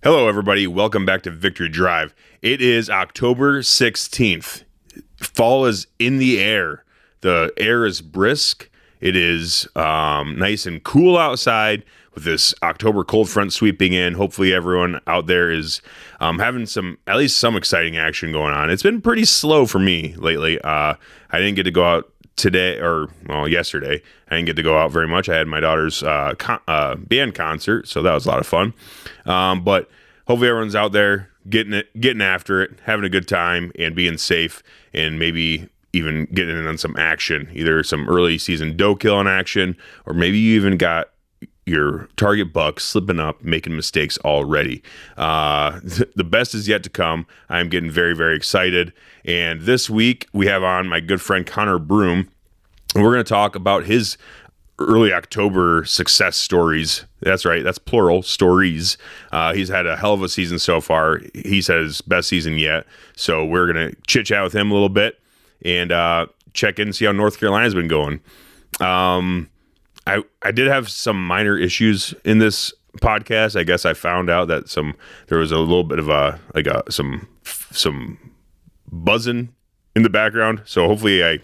Hello, everybody. Welcome back to Victory Drive. It is October 16th. Fall is in the air. The air is brisk. It is nice and cool outside with this October cold front sweeping in. Hopefully everyone out there is having at least some exciting action going on. It's been pretty slow for me lately. I didn't get to go out yesterday. I didn't get to go out very much. I had my daughter's band concert, so that was a lot of fun. But hopefully everyone's out there getting after it, having a good time, and being safe, and maybe even getting in on some action, either some early season doe killing action, or maybe you even got your target buck slipping up, making mistakes already. The best is yet to come. I'm getting very, very excited. And this week we have on my good friend Connor Broome, and we're going to talk about his early October success stories. That's right. That's plural, stories. He's had a hell of a season so far. He's had his best season yet. So we're going to chit chat with him a little bit and check in and see how North Carolina's been going. I did have some minor issues in this podcast. I guess I found out that there was a little bit of some buzzing in the background. So hopefully I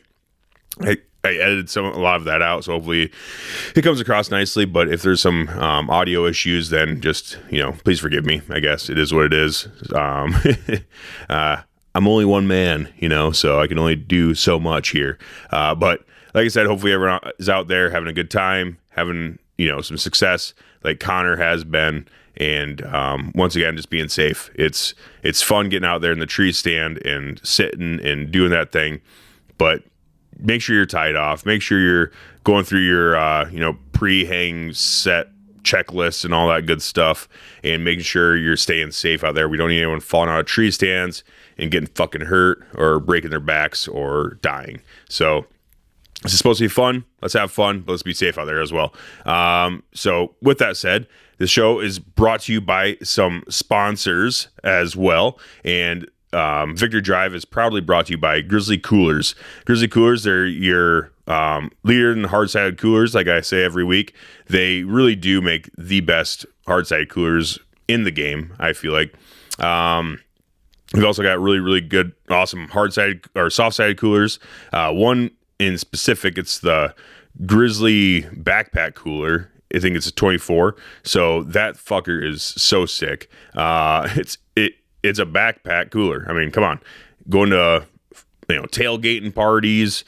edited a lot of that out. So hopefully it comes across nicely. But if there's some audio issues, then just, please forgive me. I guess it is what it is. I'm only one man, so I can only do so much here. But like I said, hopefully everyone is out there having a good time, having, some success like Connor has been. And once again, just being safe. It's fun getting out there in the tree stand and sitting and doing that thing. But make sure you're tied off. Make sure you're going through your, pre-hang set checklists and all that good stuff, and making sure you're staying safe out there. We don't need anyone falling out of tree stands and getting fucking hurt or breaking their backs or dying. So this is supposed to be fun. Let's have fun, but let's be safe out there as well. So with that said, the show is brought to you by some sponsors as well. And Victory Drive is proudly brought to you by Grizzly Coolers. Grizzly Coolers, they're your leader in hard-sided coolers, like I say every week. They really do make the best hard-sided coolers in the game, I feel like. We've also got really, really good, awesome hard-sided or soft-sided coolers. One in specific, it's the Grizzly backpack cooler. I think it's a 24. So that fucker is so sick. It's a backpack cooler. I mean, come on, going to tailgating parties,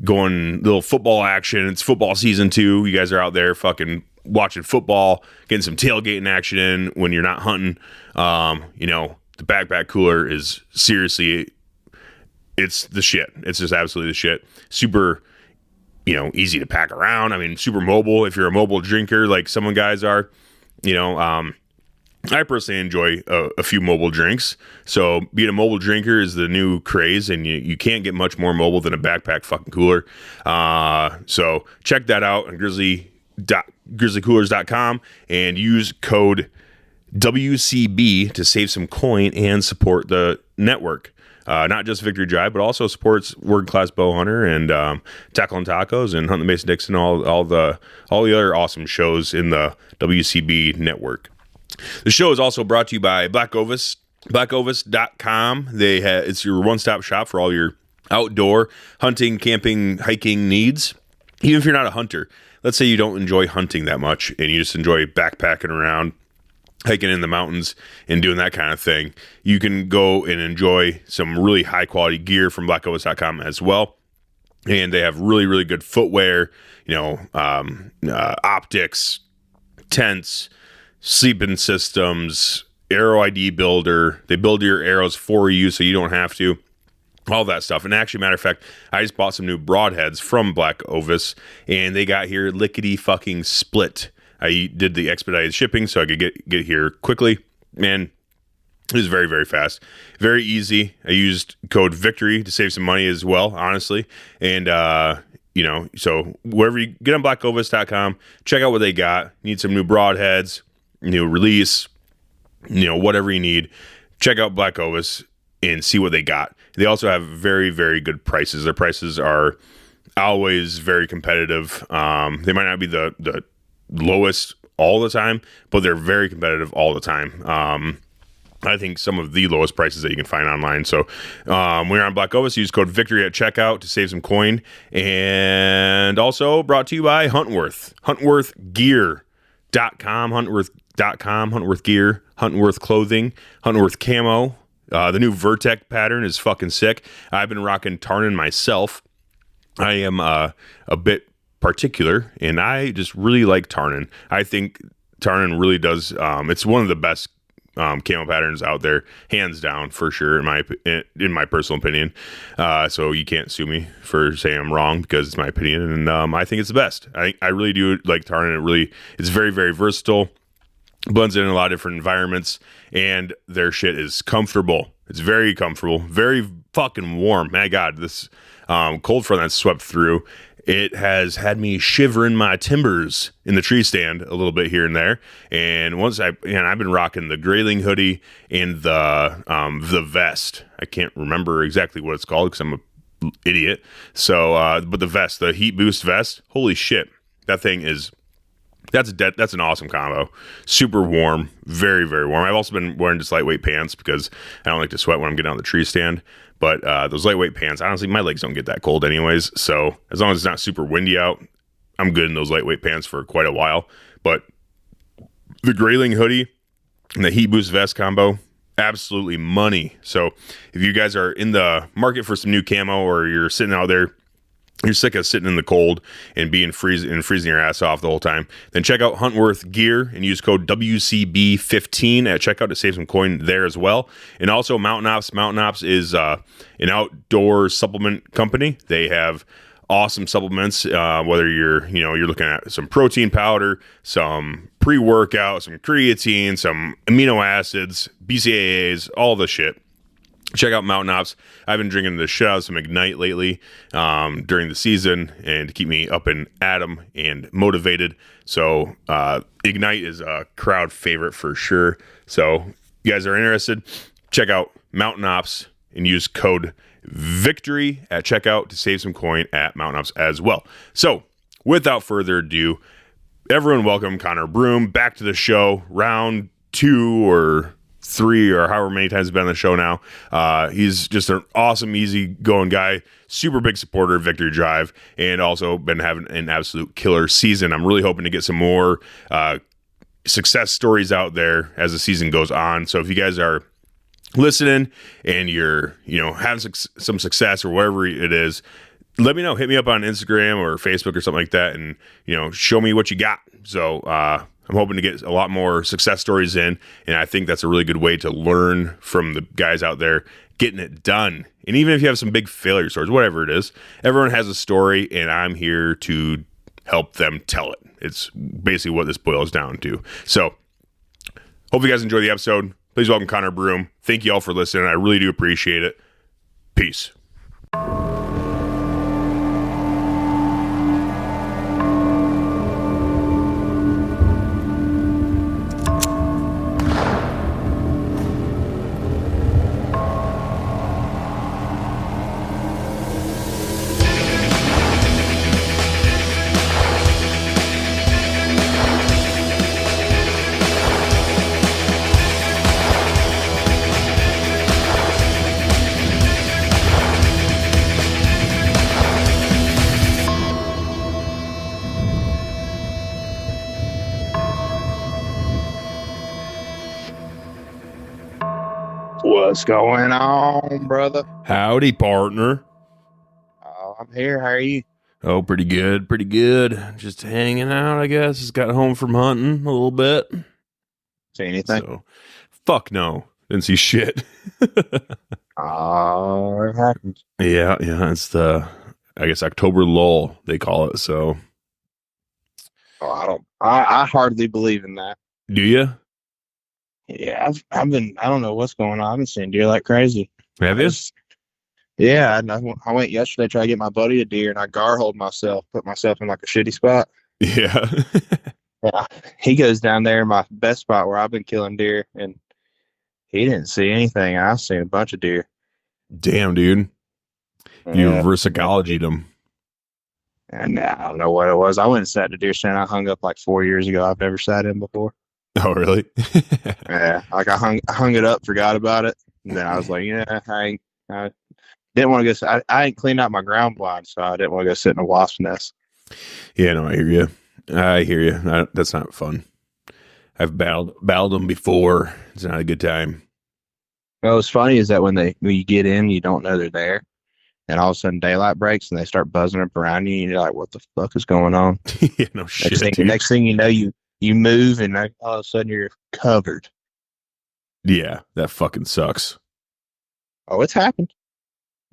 going little football action. It's football season too. You guys are out there fucking watching football, getting some tailgating action in when you're not hunting. The backpack cooler is seriously, it's the shit. It's just absolutely the shit. Super, easy to pack around. I mean, super mobile. If you're a mobile drinker, like some guys are, I personally enjoy a few mobile drinks. So being a mobile drinker is the new craze, and you can't get much more mobile than a backpack fucking cooler. So check that out on grizzlycoolers.com and use code WCB to save some coin and support the network. Not just Victory Drive, but also supports World Class Bow Hunter and Tackle and Tacos and Hunt the Mason Dixon, all the other awesome shows in the WCB network. The show is also brought to you by Black Ovis, blackovis.com. It's your one-stop shop for all your outdoor hunting, camping, hiking needs. Even if you're not a hunter, let's say you don't enjoy hunting that much and you just enjoy backpacking around, hiking in the mountains and doing that kind of thing, you can go and enjoy some really high quality gear from blackovis.com as well. And they have really, really good footwear, optics, tents, sleeping systems, arrow ID builder. They build your arrows for you so you don't have to. All that stuff. And actually, matter of fact, I just bought some new broadheads from Black Ovis, and they got here lickety fucking split. I did the expedited shipping so I could get here quickly, and it was very, very fast, very easy. I used code VICTORY to save some money as well, honestly. And so wherever you get on blackovis.com, check out what they got. Need some new broadheads, new release, whatever you need. Check out Black Ovis and see what they got. They also have very, very good prices. Their prices are always very competitive. They might not be the lowest all the time, but they're very competitive all the time. I think some of the lowest prices that you can find online. So we're on Black Ovis. Use code VICTORY at checkout to save some coin. And also brought to you by Huntworth. HuntworthGear.com. Huntworth.com. Huntworth Gear. Huntworth Clothing. Huntworth Camo. The new Vertec pattern is fucking sick. I've been rocking Tarnin myself. I am a bit particular, and I just really like Tarnin. I think Tarnin really does. It's one of the best camo patterns out there, hands down, for sure, in my personal opinion. So you can't sue me for saying I'm wrong, because it's my opinion, and I think it's the best. I really do like Tarnin. It's very, very versatile, blends in a lot of different environments, and their shit is comfortable. It's very comfortable, very fucking warm. My God, this cold front that swept through, it has had me shivering my timbers in the tree stand a little bit here and there. And I've been rocking the Grayling hoodie and the vest. I can't remember exactly what it's called because I'm an idiot. So, but the vest, the heat boost vest, holy shit, that thing is. That's an awesome combo. Super warm, very, very warm. I've also been wearing just lightweight pants because I don't like to sweat when I'm getting on the tree stand. But those lightweight pants, honestly, my legs don't get that cold anyways. So as long as it's not super windy out, I'm good in those lightweight pants for quite a while. But the Grayling hoodie and the heat boost vest combo, absolutely money. So if you guys are in the market for some new camo, or you're sitting out there, you're sick of sitting in the cold and freezing your ass off the whole time, then check out Huntworth Gear and use code WCB15 at checkout to save some coin there as well. And also Mountain Ops. Mountain Ops is an outdoor supplement company. They have awesome supplements, whether you're looking at some protein powder, some pre-workout, some creatine, some amino acids, BCAAs, all the shit. Check out Mountain Ops. I've been drinking the shit out of some Ignite lately during the season, and to keep me up and at 'em and motivated. So Ignite is a crowd favorite for sure. So you guys are interested, check out Mountain Ops and use code VICTORY at checkout to save some coin at Mountain Ops as well. So without further ado, everyone welcome Connor Broome back to the show. Round 2 or 3 or however many times he's been on the show now. He's just an awesome, easygoing guy, super big supporter of Victory Drive, and also been having an absolute killer season. I'm really hoping to get some more success stories out there as the season goes on. So if you guys are listening and you're having some success or wherever it is, let me know. Hit me up on Instagram or Facebook or something like that, and show me what you got. So I'm hoping to get a lot more success stories in, and I think that's a really good way to learn from the guys out there getting it done. And even if you have some big failure stories, whatever it is, everyone has a story, and I'm here to help them tell it. It's basically what this boils down to. So hope you guys enjoy the episode. Please welcome Connor Broome. Thank you all for listening. I really do appreciate it. Peace. What's going on, brother? Howdy, partner. Oh, I'm here. How are you? Oh, pretty good, pretty good. Just hanging out, I guess. Just got home from hunting a little bit. See anything? So, fuck no. Didn't see shit. Oh, it happens. Yeah. It's the, I guess, October lull, they call it. So, Oh, I hardly believe in that. do you? Yeah, I've been. I don't know what's going on. I've been seeing deer like crazy. Have you? Yeah, I went yesterday to try to get my buddy a deer, and I gar-holed myself, put myself in like a shitty spot. Yeah. Yeah, he goes down there in my best spot where I've been killing deer, and he didn't see anything. I've seen a bunch of deer. Damn, dude. You Yeah. reverse ecologied them. And I don't know what it was. I went and sat in a deer stand I hung up like 4 years ago. I've never sat in before. Oh, really? Yeah, like I hung it up, forgot about it, and then I was like, I didn't want to go. I ain't cleaned out my ground blind, so I didn't want to go sit in a wasp nest. Yeah, no, I hear you. That's not fun. I've battled them before. It's not a good time. Well, what's funny is that when you get in, you don't know they're there, and all of a sudden daylight breaks and they start buzzing up around you, and you're like, "What the fuck is going on?" Yeah, no shit. Next thing you know, you move, and all of a sudden you're covered. Yeah, that fucking sucks. Oh, it's happened.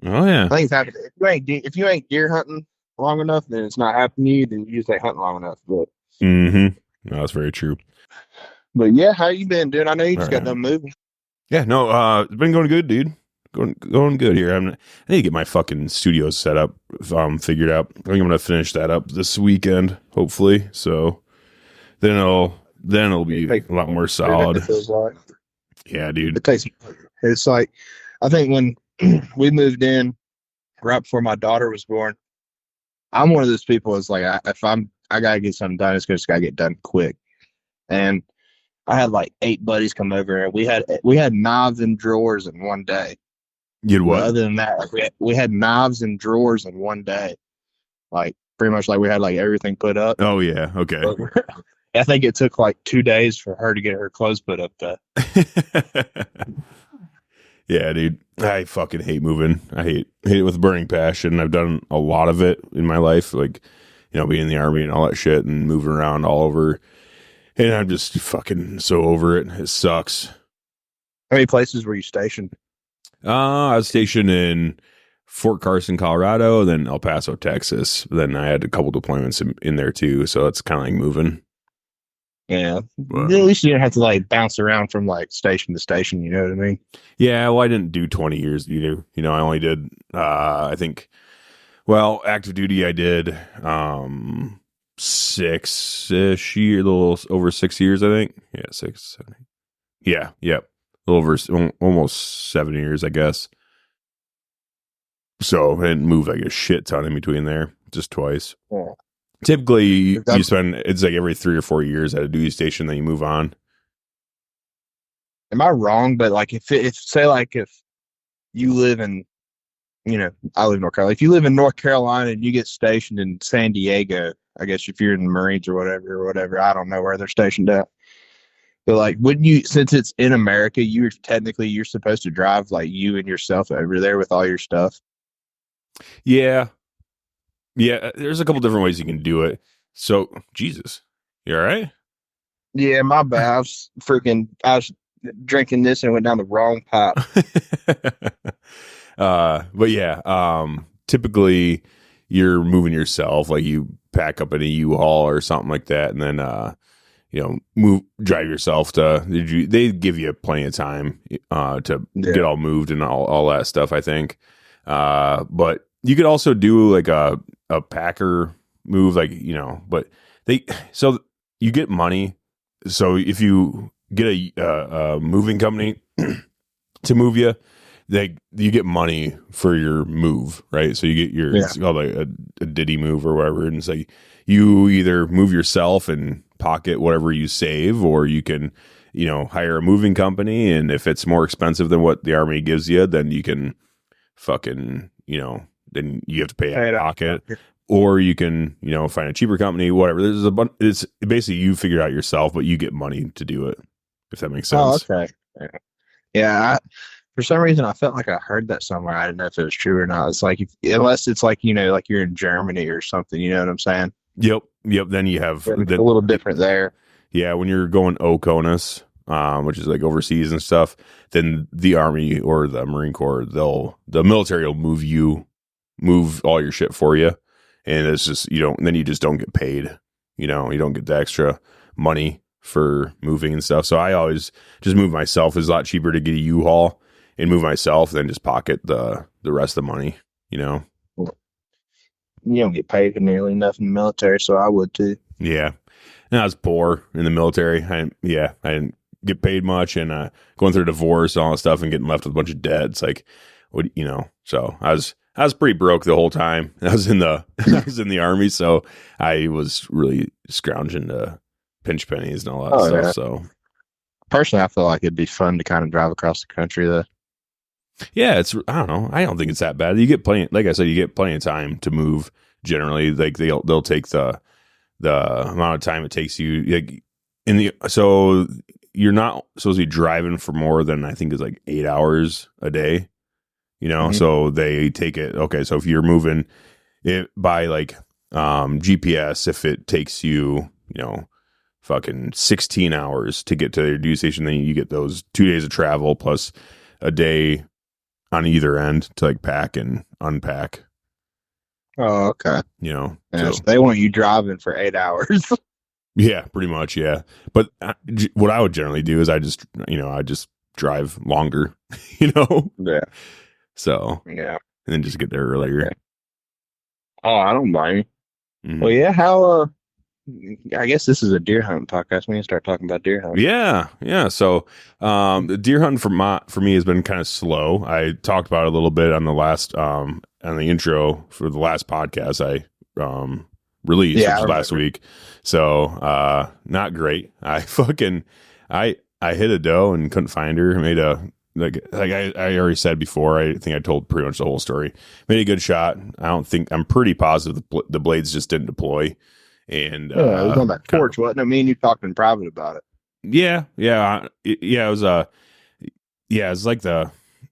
Oh yeah, I think it's happened. If you ain't deer hunting long enough, then it's not happening to you. Then you just ain't hunting long enough. But no, that's very true. But yeah, how you been, dude? I know you just got done moving. Yeah, no, it's been going good, dude. Going good here. I need to get my fucking studio set up, figured out. I think I'm gonna finish that up this weekend, hopefully. So then it'll be a lot more solid. Yeah, dude. It's like, I think when we moved in right before my daughter was born, I'm one of those people that's like, I gotta get something done, it's just gotta get done quick. And I had like 8 buddies come over, and we had knives and drawers in one day. You had what? But other than that, we had knives and drawers in one day. Like pretty much like we had like everything put up. Oh yeah, okay. I think it took like 2 days for her to get her clothes put up though. Yeah, dude. I fucking hate moving. I hate it with burning passion. I've done a lot of it in my life, like, being in the Army and all that shit and moving around all over. And I'm just fucking so over it. It sucks. How many places were you stationed? I was stationed in Fort Carson, Colorado, then El Paso, Texas. Then I had a couple deployments in there too. So it's kind of like moving. Yeah. At least you didn't have to like bounce around from like station to station. You know what I mean? Yeah. Well, I didn't do 20 years either. I only did, I think, active duty, I did 6-ish years, a little over 6 years, I think. Yeah, 6, 7. Yeah. Yep. A little over almost 7 years, I guess. So I didn't move like a shit ton in between there, just twice. Yeah. Typically, you spend, it's like every 3 or 4 years at a duty station, then you move on. Am I wrong? But like, if you live in, I live in North Carolina. If you live in North Carolina and you get stationed in San Diego, I guess if you're in the Marines or whatever, I don't know where they're stationed at. But like, wouldn't you, since it's in America, you're supposed to drive like you and yourself over there with all your stuff? Yeah. Yeah, there's a couple different ways you can do it. So, Jesus, you all right? Yeah, my bad. I was drinking this and went down the wrong pipe. But yeah, typically you're moving yourself, like you pack up in a U-Haul or something like that, and then drive yourself they give you plenty of time to get all moved and all that stuff, I think. But you could also do like a packer move, like, but so you get money. So if you get a moving company to move you, you get money for your move, right? So you get it's called like a Diddy move or whatever, and it's like you either move yourself and pocket whatever you save, or you can hire a moving company, and if it's more expensive than what the Army gives you, then you can fucking then you have to pay out of pocket, or you can find a cheaper company, whatever. There's a bunch. It's basically you figure it out yourself, but you get money to do it, if that makes sense. Oh, okay. Yeah. For some reason, I felt like I heard that somewhere. I didn't know if it was true or not. It's like, unless it's like, like you're in Germany or something, you know what I'm saying? Yep. Then you have a little different there. Yeah. When you're going OCONUS, which is like overseas and stuff, then the Army or the Marine Corps, the military will move all your shit for you. And it's just, then you just don't get paid, you don't get the extra money for moving and stuff. So I always just move myself. It's a lot cheaper to get a U-Haul and move myself than just pocket the rest of the money, You don't get paid nearly enough in the military, so I would too. Yeah. And I was poor in the military. I didn't get paid much, and going through a divorce and all that stuff and getting left with a bunch of debt. It's like, so I I was pretty broke the whole time. I was in the Army, so I was really scrounging to pinch pennies and all that stuff. Yeah. So personally, I feel like it'd be fun to kind of drive across the country though. yeah, I don't know. I don't think it's that bad. You get plenty, like I said, you get plenty of time to move. Generally, like they'll take the amount of time it takes you. Like so you're not supposed to be driving for more than I think is like 8 hours a day. So they take it. Okay, so if you're moving it by like GPS, if it takes you, fucking 16 hours to get to your duty station, then you get those 2 days of travel plus a day on either end to like pack and unpack. Oh, okay. So they want you driving for 8 hours. Yeah, pretty much. Yeah. But what I would generally do is I just drive longer, Yeah. So, yeah. And then just get there earlier. Okay. Oh, I don't mind. Mm-hmm. Well, yeah, how, I guess this is a deer hunting podcast. We need to start talking about deer hunting. Yeah. Yeah. So, the deer hunting for me has been kind of slow. I talked about it a little bit on the last, on the intro for the last podcast I, released, which was last week. So, not great. I hit a doe and couldn't find her. Made a, like I already said before, I think I told pretty much the whole story. Made a good shot. I'm pretty positive the blades just didn't deploy. And it was on that porch, wasn't it? Me and you talked in private about it. Yeah. It was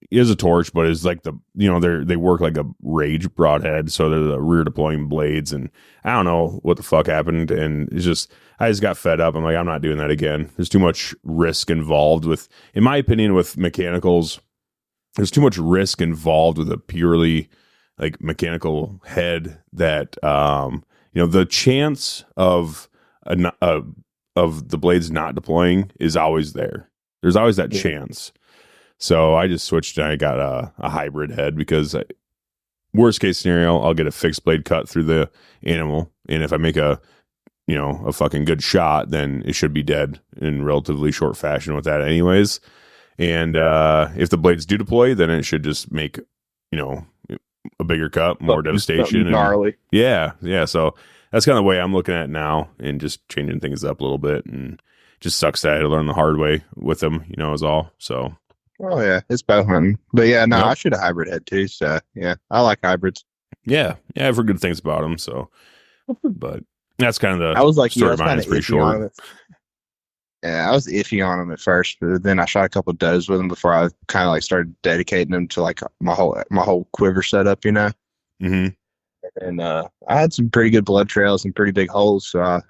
it was a torch, but it's like they work like a rage broadhead, so they're the rear deploying blades, and I don't know what the fuck happened, and I just got fed up. I'm like, I'm not doing that again. There's too much risk involved in my opinion, with mechanicals. There's too much risk involved with a purely like mechanical head that the chance of the blades not deploying is always there. There's always that chance. So I just switched and I got a hybrid head because worst case scenario, I'll get a fixed blade cut through the animal. And if I make a fucking good shot, then it should be dead in relatively short fashion with that anyways. And if the blades do deploy, then it should just make, a bigger cut, more devastation. Gnarly. Yeah. So that's kind of the way I'm looking at it now and just changing things up a little bit. And just sucks that I had to learn the hard way with them, is all. So. Oh yeah, it's bow hunting, but yeah, no, I should have hybrid head too. So yeah, I like hybrids. Yeah, I've heard good things about them. So, but that's kind of the I was like, story of mine. It's pretty short. Yeah, I was iffy on them at first, but then I shot a couple of does with them before I kind of like started dedicating them to like my whole quiver setup, Mm-hmm. And I had some pretty good blood trails and pretty big holes, so I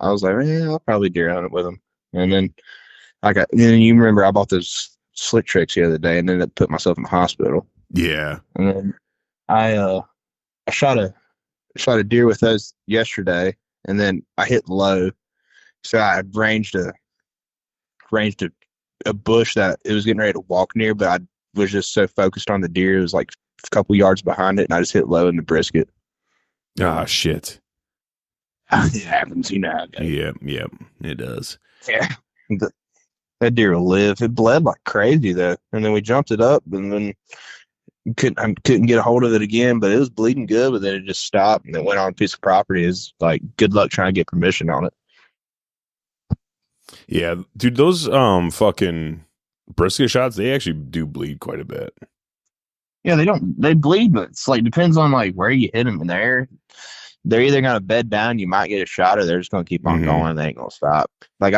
was like, yeah, I'll probably deer hunt it with them. And then you remember I bought those slick tricks the other day and ended up putting myself in the hospital. Yeah. And then I shot a deer with those yesterday, and then I hit low. So I ranged a bush that it was getting ready to walk near, but I was just so focused on the deer. It was like a couple yards behind it, and I just hit low in the brisket. Ah, shit. It happens, how it goes. Yeah, it does. Yeah. That deer will live. It bled like crazy though, and then we jumped it up, and then couldn't get a hold of it again. But it was bleeding good, but then it just stopped, and it went on a piece of property. Is like good luck trying to get permission on it. Yeah, dude, those fucking brisket shots, they actually do bleed quite a bit. Yeah, they bleed, but it's like depends on like where you hit them in there. They're either gonna bed down, you might get a shot, or they're just gonna keep on going. They ain't gonna stop. Like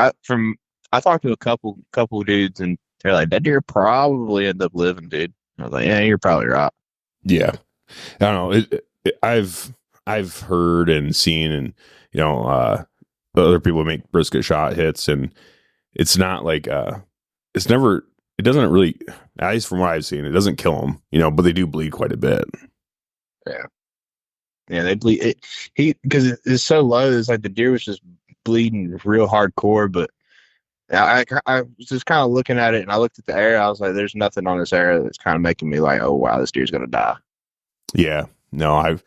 I talked to a couple dudes, and they're like, that deer probably ended up living, dude. I was like, yeah, you're probably right. Yeah, I don't know. I've heard and seen, and other people make brisket shot hits, and it's not like it doesn't really, at least from what I've seen, it doesn't kill them, but they do bleed quite a bit. Yeah, they bleed. Because it's so low. It's like the deer was just bleeding real hardcore, but. I was just kind of looking at it, and I looked at the area. I was like, "There's nothing on this area that's kind of making me like, oh wow, this deer's gonna die." Yeah, no, I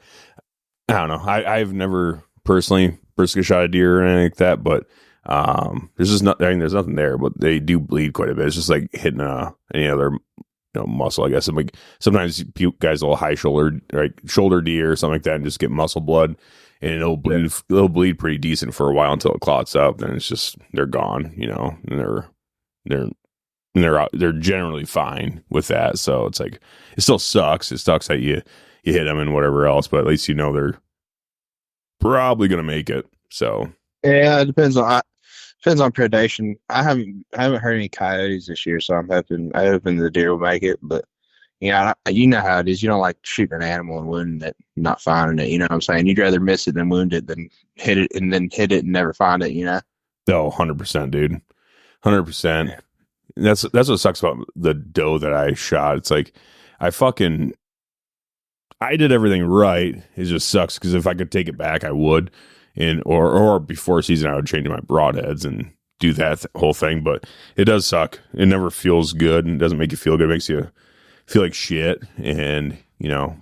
don't know. I've never personally brisket shot a deer or anything like that, but there's just there's nothing there. But they do bleed quite a bit. It's just like hitting any other muscle, I guess. And like sometimes guys will high shoulder, like shoulder deer or something like that, and just get muscle blood, and it'll bleed pretty decent for a while until it clots up. Then it's just they're gone, and they're generally fine with that. So it's like it still sucks. It sucks that you hit them and whatever else, but at least they're probably gonna make it. So yeah, it depends on predation. I haven't heard any coyotes this year, so I'm hoping the deer will make it. But you know how it is. You don't like shooting an animal and wounding it, not finding it. You know what I'm saying? You'd rather miss it than wound it than hit it and never find it. You know? Oh, 100%, dude. 100%. That's what sucks about the doe that I shot. It's like I did everything right. It just sucks because if I could take it back, I would. Or before season, I would change my broadheads and do that whole thing. But it does suck. It never feels good and doesn't make you feel good. It makes you feel like shit. And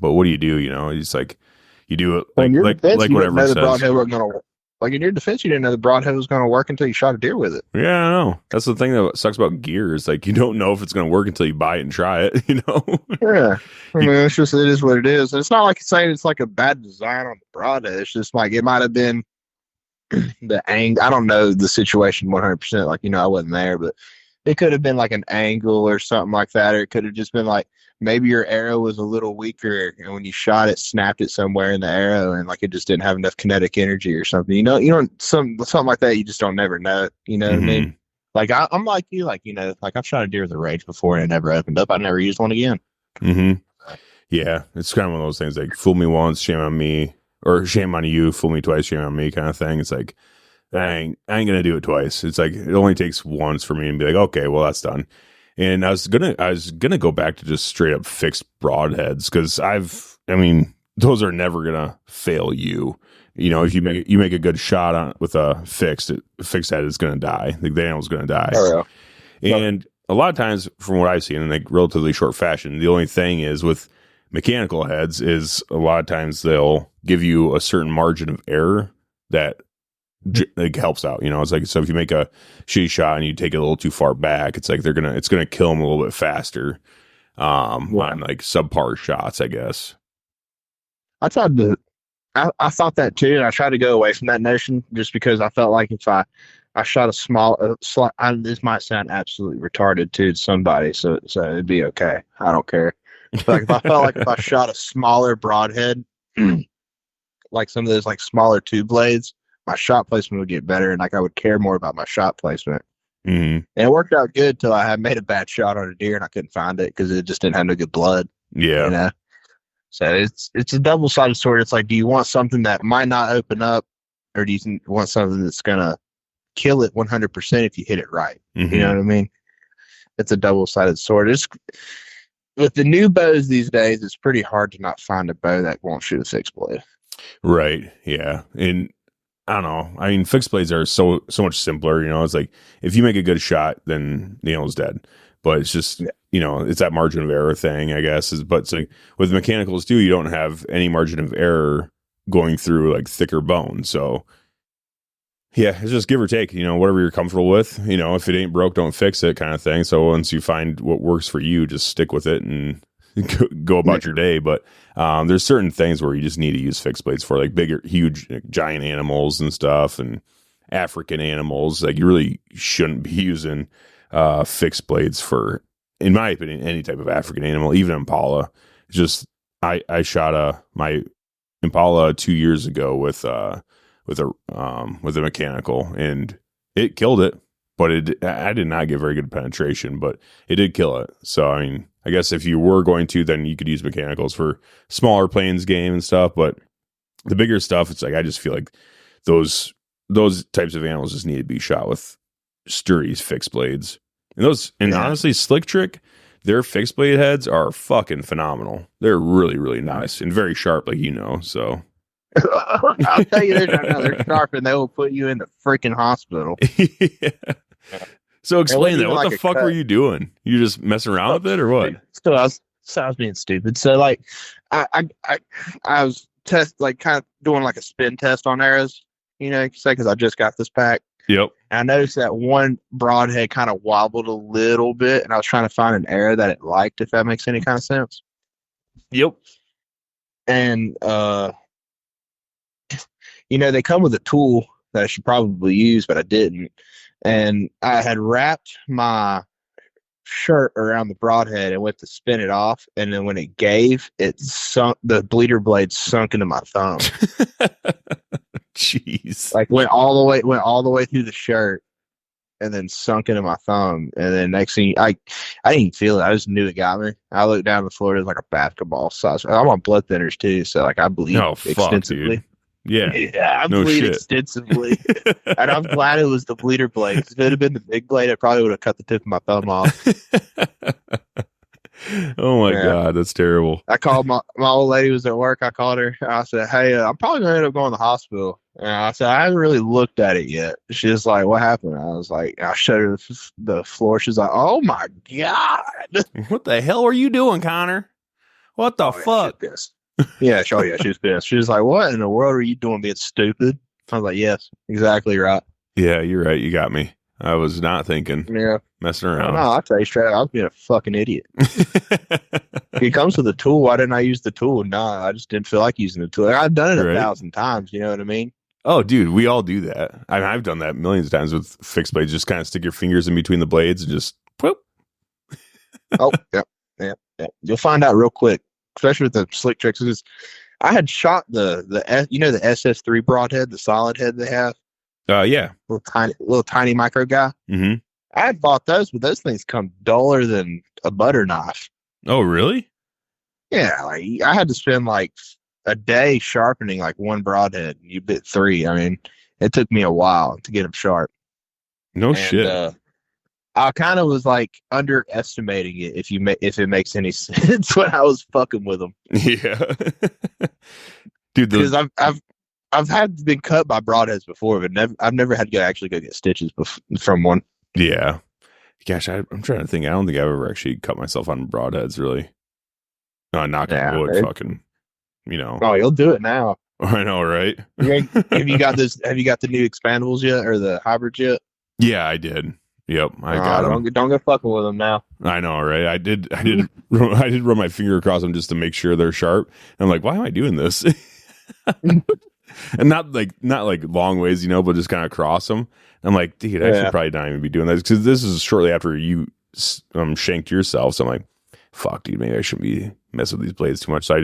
but what do? It's like you do it like whatever it says. Like in your defense, you didn't know the broadhead was going to work until you shot a deer with it. Yeah, I know. That's the thing that sucks about gear is like you don't know if it's going to work until you buy it and try it. Yeah, I mean, it is what it is. And it's not like saying it's like a bad design on the broadhead. It's just like it might have been the angle. I don't know the situation 100%. Like I wasn't there, but it could have been like an angle or something like that, or it could have just been like maybe your arrow was a little weaker, and when you shot it, snapped it somewhere in the arrow, and like it just didn't have enough kinetic energy or something. Something like that. You just don't never know. You know what I mean? Like I'm like you, like like I've shot a deer with a rage before and it never opened up. I never used one again. Yeah, it's kind of one of those things like fool me once, shame on me, or shame on you, fool me twice, shame on me, kind of thing. It's like I ain't gonna do it twice. It's like it only takes once for me and be like, okay, well that's done. And I was gonna go back to just straight up fixed broadheads because those are never gonna fail you. If you make a good shot on with a fixed head, it's gonna die. The animal's gonna die. Oh, yeah. And a lot of times, from what I've seen in like relatively short fashion, the only thing is with mechanical heads is a lot of times they'll give you a certain margin of error that like helps out. It's like, so if you make a shitty shot and you take it a little too far back, it's like it's gonna kill them a little bit faster on like subpar shots, I guess. I thought that too, and I tried to go away from that notion just because I felt like if I shot a small this might sound absolutely retarded to somebody, so it'd be okay. I don't care. But like if I felt like if I shot a smaller broadhead, like some of those like smaller tube blades, my shot placement would get better, and like I would care more about my shot placement. And it worked out good till I had made a bad shot on a deer and I couldn't find it because it just didn't have no good blood. Yeah. So it's a double-sided sword. It's like, do you want something that might not open up, or do you want something that's gonna kill it 100% if you hit it right? You know what I mean? It's a double-sided sword. With the new bows these days, it's pretty hard to not find a bow that won't shoot a fixed blade. Right. Yeah. And I don't know. I mean, fixed blades are so much simpler. It's like if you make a good shot, then the animal's dead. But it's just it's that margin of error thing, I guess. But it's like with mechanicals too, you don't have any margin of error going through like thicker bone. So yeah, it's just give or take. Whatever you're comfortable with. If it ain't broke, don't fix it, kind of thing. So once you find what works for you, just stick with it and go about your day. But there's certain things where you just need to use fixed blades for, like bigger, huge, giant animals and stuff, and African animals. Like you really shouldn't be using fixed blades for, in my opinion, any type of African animal, even Impala. It's just I shot my Impala 2 years ago with a mechanical, and it killed it. But I did not get very good penetration, but it did kill it. So, I mean, I guess if you were going to, then you could use mechanicals for smaller plains game and stuff. But the bigger stuff, it's like I just feel like those types of animals just need to be shot with sturdy fixed blades. And honestly, Slick Trick, their fixed blade heads are fucking phenomenal. They're really, really nice and very sharp, like so. I'll tell you, they're sharp, and they will put you in the freaking hospital. Yeah. So explain that. What the fuck were you doing? You just messing around with it, or what? So I was being stupid. So like, I was kind of doing like a spin test on arrows, because I just got this pack, Yep. And I noticed that one broadhead kind of wobbled a little bit, and I was trying to find an area that it liked, if that makes any kind of sense. Yep. And they come with a tool that I should probably use, but I didn't. And I had wrapped my shirt around the broadhead and went to spin it off, and then when it gave, it sunk. The bleeder blade sunk into my thumb. Jeez. Like went all the way through the shirt, and then sunk into my thumb. And then next thing, I didn't even feel it. I just knew it got me. I looked down the floor. It was like a basketball size. I'm on blood thinners too, so like I bleed extensively. Dude. Yeah. I bleed extensively. And I'm glad it was the bleeder blade. If it had been the big blade, I probably would have cut the tip of my thumb off. Oh my God, that's terrible. I called my old lady was at work. I called her. I said, "Hey, I'm probably going to end up going to the hospital." And I said, "I haven't really looked at it yet." She's like, "What happened?" I was like, I showed her the floor. She's like, "Oh my God. What the hell are you doing, Connor? What the fuck?" Yeah, she was pissed. She was like, "What in the world are you doing being stupid?" I was like, "Yes, exactly right." Yeah, you're right. You got me. I was not thinking. Yeah. Messing around. No, I'll tell you straight up, I was being a fucking idiot. If it comes with a tool, why didn't I use the tool? No, I just didn't feel like using the tool. I've done it 1,000 times, you know what I mean? Oh, dude, we all do that. I've done that millions of times with fixed blades. Just kind of stick your fingers in between the blades and just whoop. Oh, yeah. You'll find out real quick, especially with the slick tricks. Because I had shot the SS3 broadhead, the solid head they have. Yeah. Little tiny micro guy. Mm-hmm. I had bought those, but those things come duller than a butter knife. Oh, really? Yeah, like I had to spend like a day sharpening like one broadhead. You bit 3. I mean, it took me a while to get them sharp. No shit. I kind of was like underestimating it if it makes any sense when I was fucking with them. Yeah, dude. Because I've been cut by broadheads before, but I've never had to actually go get stitches from one. Yeah. Gosh, I'm trying to think. I don't think I've ever actually cut myself on broadheads, really. No, knock on wood, fucking, Oh, you'll do it now. I know, right? Have you got the new expandables yet, or the hybrids yet? Yeah, I did. Yep, I got them. Don't go fucking with them now. I know, right? I did run my finger across them just to make sure they're sharp. And I'm like, why am I doing this? And not like long ways, but just kind of cross them. I'm like, dude, I should probably not even be doing this, because this is shortly after you shanked yourself. So I'm like, fuck, dude, maybe I shouldn't be messing with these blades too much. So I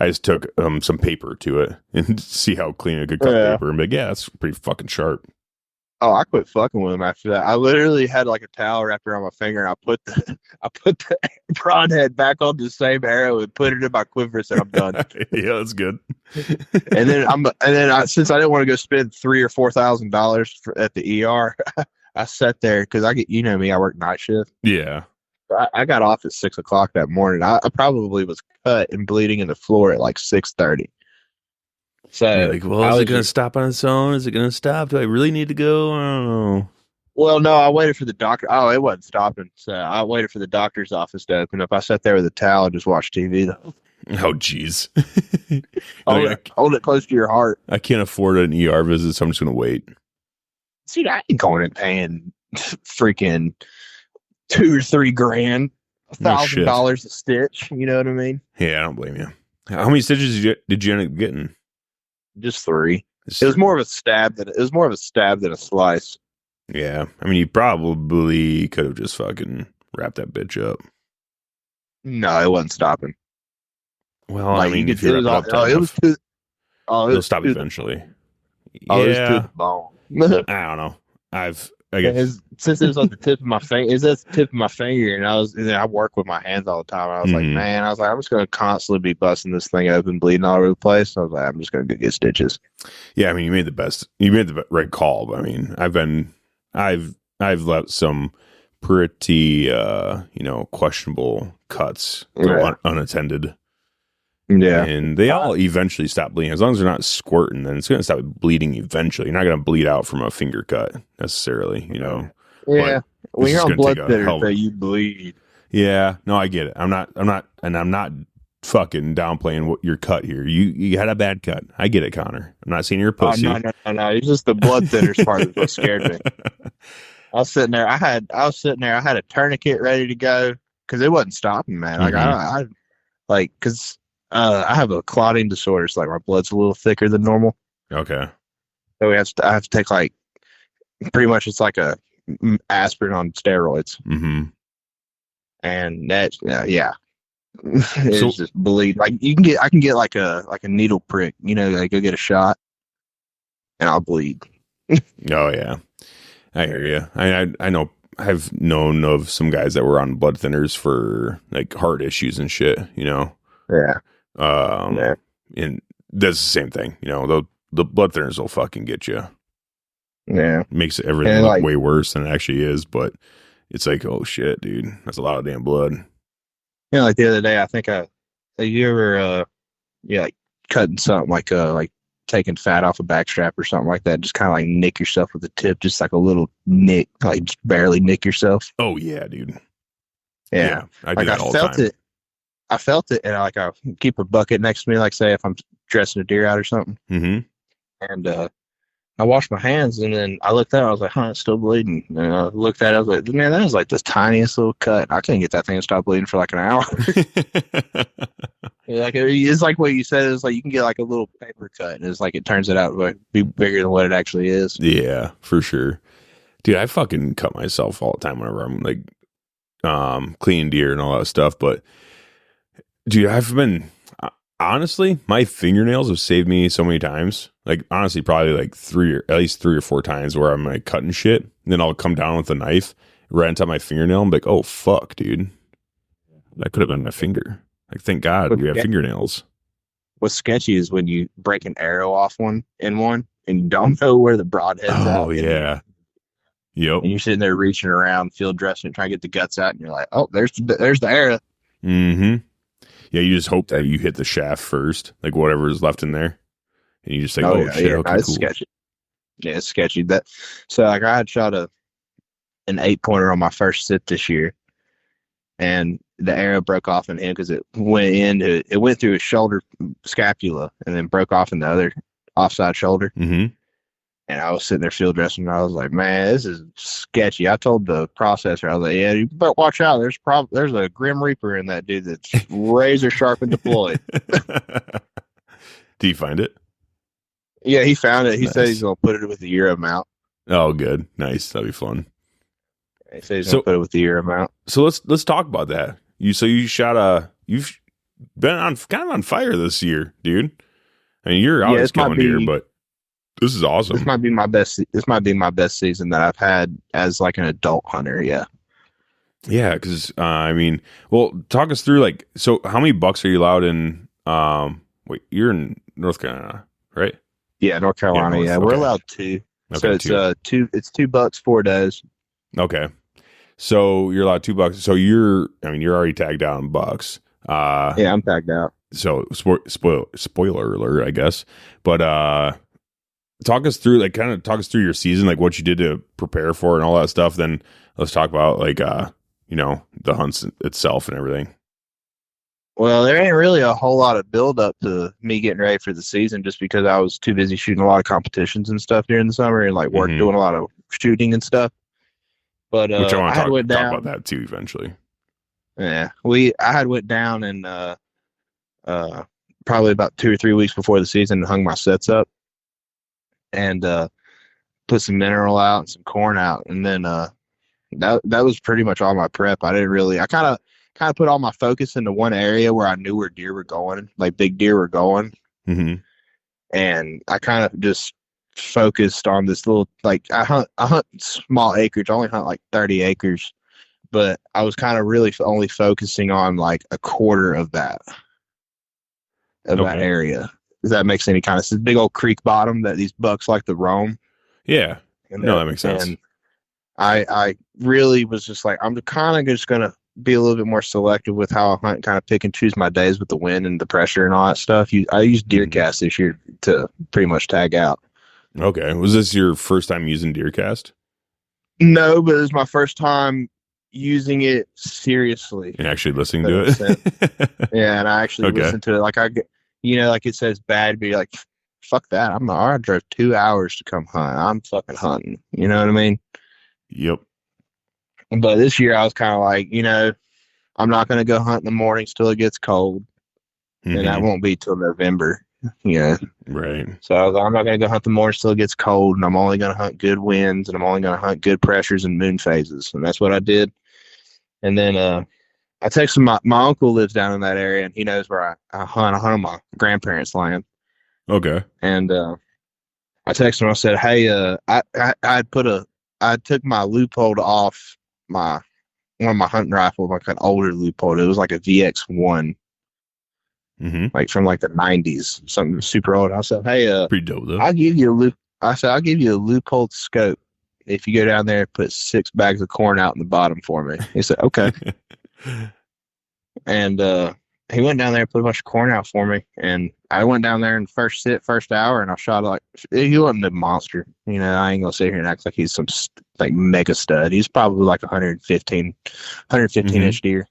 just took some paper to it and see how clean it could cut paper. And be like, yeah, that's pretty fucking sharp. Oh, I quit fucking with them after that. I literally had like a towel wrapped around my finger, and I put the broadhead back on the same arrow and put it in my quiver, and I'm done. Yeah, that's good. and then since I didn't want to go spend $3,000 or $4,000 at the ER, I sat there because me, I work night shift. Yeah. I got off at 6:00 that morning. I probably was cut and bleeding in the floor at like 6:30. So, is it going to stop on its own? Is it going to stop? Do I really need to go? I don't know. Well, no, I waited for the doctor. Oh, it wasn't stopping. So I waited for the doctor's office to open up. I sat there with a towel and just watched TV, though. Oh, jeez. Hold it close to your heart. I can't afford an ER visit, so I'm just going to wait. See, I ain't going and paying freaking $2,000 or $3,000, $1,000 a stitch. You know what I mean? Yeah, I don't blame you. How many stitches did you end up getting? Just 3. It was more of a stab than a slice. Yeah, I mean, you probably could have just fucking wrapped that bitch up. No, it wasn't stopping. Well, like, I mean, if you wrap it up, it'll stop eventually. Yeah, it was to the bone. I don't know. Since it was on the tip of my finger, and I work with my hands all the time. I was like, man, I'm just going to constantly be busting this thing open, bleeding all over the place. I was like, I'm just going to go get stitches. Yeah, I mean, you made the right call. But I mean, I've let some pretty, questionable cuts go unattended. Yeah. And they all eventually stop bleeding. As long as they're not squirting, then it's going to stop bleeding eventually. You're not going to bleed out from a finger cut necessarily, Yeah. When you're on blood thinners, you bleed. Yeah. No, I get it. I'm not fucking downplaying what your cut here. You had a bad cut. I get it, Connor. I'm not saying you're a pussy. No. It's just the blood thinners part of what scared me. I was sitting there. I had a tourniquet ready to go because it wasn't stopping, man. Like because I have a clotting disorder, so like my blood's a little thicker than normal. Okay. So I have to take like pretty much it's like a aspirin on steroids. Mm-hmm. And that's it's just bleed. Like I can get like a needle prick, like go get a shot, and I'll bleed. Oh yeah, I hear you. I know. I've known of some guys that were on blood thinners for like heart issues and shit. Yeah. And that's the same thing. The blood thinners will fucking get you. Yeah. Makes everything look way worse than it actually is, but it's like, oh shit, dude, that's a lot of damn blood. Like the other day, I think you ever like cutting something like taking fat off a backstrap or something like that, just kind of like nick yourself with the tip, just like a little nick, like just barely nick yourself. Oh yeah, dude. Yeah. I do that all the time. I felt it, and I keep a bucket next to me, like say if I'm dressing a deer out or something. Mm-hmm. And I washed my hands, and then I looked at it. I was like, "Huh, it's still bleeding." And I looked at it. I was like, "Man, that was like the tiniest little cut. I couldn't get that thing to stop bleeding for like an hour." Like it's like what you said. It's like you can get like a little paper cut, and it's like it turns it out to be bigger than what it actually is. Yeah, for sure, dude. I fucking cut myself all the time whenever I'm like cleaning deer and all that stuff. But dude, I've been honestly, my fingernails have saved me so many times. Like honestly, probably like at least three or four times where I'm like cutting shit, and then I'll come down with a knife right on top of my fingernail and be like, "Oh fuck, dude, that could have been my finger." Like, thank God we have fingernails. What's sketchy is when you break an arrow off one, and you don't know where the broadhead's at. Oh yeah, yep. And you're sitting there reaching around, field dressing, trying to get the guts out, and you're like, "Oh, there's the arrow." Mm-hmm. Yeah, you just hope that you hit the shaft first, like whatever is left in there, and you just think, "Oh, shit, okay, it's cool." Sketchy. Yeah, it's sketchy. So like I had shot an 8-pointer on my first sit this year, and the arrow broke off in him because it went through his shoulder scapula and then broke off in the other offside shoulder. Mm-hmm. And I was sitting there field dressing, and I was like, "Man, this is sketchy." I told the processor, I was like, "Yeah, you better watch out. There's a Grim Reaper in that dude that's razor sharp and deployed." Do you find it? Yeah, he found it. He said he's gonna put it with the Euro mount. Oh, good, nice. That'd be fun. He said he's gonna put it with the Euro mount. So let's talk about that. You've been on fire this year, dude. I mean, you're out killing deer, but this is awesome. This might be my best season that I've had as like an adult hunter. Yeah. Yeah, because I mean, well, talk us through like, so how many bucks are you allowed in? Wait, you're in North Carolina, right? Yeah, North Carolina. Yeah, we're allowed 2. Okay, so it's It's $2 4 days. Okay, so you're allowed $2. So you're already tagged out in bucks. Yeah, I'm tagged out. So spoiler alert, I guess. But talk us through your season, like what you did to prepare for it and all that stuff. Then let's talk about like the hunts itself and everything. Well, there ain't really a whole lot of build up to me getting ready for the season, just because I was too busy shooting a lot of competitions and stuff during the summer and like doing a lot of shooting and stuff. But which I want to talk about that too eventually. Yeah, I had went down and probably about 2 or 3 weeks before the season and hung my sets up and put some mineral out and some corn out, and then that was pretty much all my prep. I kind of put all my focus into one area where I knew where deer were going, like big deer were going. Mm-hmm. And I kind of just focused on this little, like I hunt small acreage. I only hunt like 30 acres, but I was kind of really only focusing on like a quarter of that area. If that makes any kind of sense. Big old creek bottom that these bucks like to roam. Yeah. That makes sense. And I really was just like, I'm kind of just going to be a little bit more selective with how I hunt, kind of pick and choose my days with the wind and the pressure and all that stuff. I used deer cast this year to pretty much tag out. Okay. Was this your first time using deer cast? No, but it was my first time using it seriously. And actually listening to it. Yeah, and I actually listen to it. Like like it says bad, but you're like, fuck that. I drove 2 hours to come hunt. I'm fucking hunting. You know what I mean? Yep. But this year I was kind of like, I'm not going to go hunt in the mornings till it gets cold. Mm-hmm. And that won't be till November. Right. So I was like, I'm not going to go hunt the mornings till it gets cold, and I'm only going to hunt good winds, and I'm only going to hunt good pressures and moon phases. And that's what I did. And then I texted my uncle lives down in that area, and he knows where I hunt. I hunt on my grandparents' land. Okay. And I texted him. I said, "Hey, I took my loophole off one of my hunting rifles, like an older loophole. It was like a VX1, like from like the 90s, something super old. I said, hey, pretty dope though. I'll give you a loophole scope if you go down there and put 6 bags of corn out in the bottom for me." He said, okay. And he went down there and put a bunch of corn out for me. And I went down there in first hour, and I shot he wasn't a monster. I ain't gonna sit here and act like he's some like mega stud. He's probably like 115 inch deer.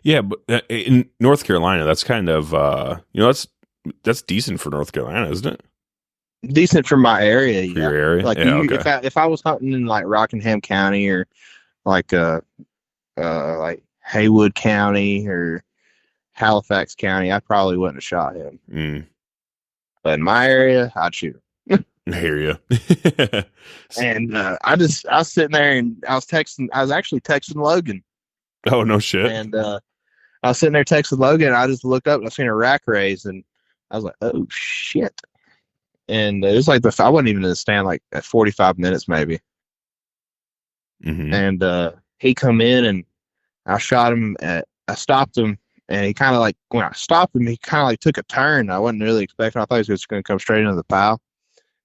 Yeah, but in North Carolina, that's kind of that's decent for North Carolina, isn't it? Decent for my area. Yeah. Your area, like if I was hunting in like Rockingham County or like Haywood County or Halifax County, I probably wouldn't have shot him. But in my area, I'd shoot him. I hear you. And I was sitting there and I was actually texting Logan. Oh, no shit. And I was sitting there texting Logan, and I just looked up and I seen a rack raise, and I was like, oh shit. And it was like I wasn't even in the stand like at 45 minutes maybe. And he come in, and I shot him I stopped him, and he kind of like, when I stopped him, he kind of like took a turn. I wasn't really expecting. I thought he was just going to come straight into the pile.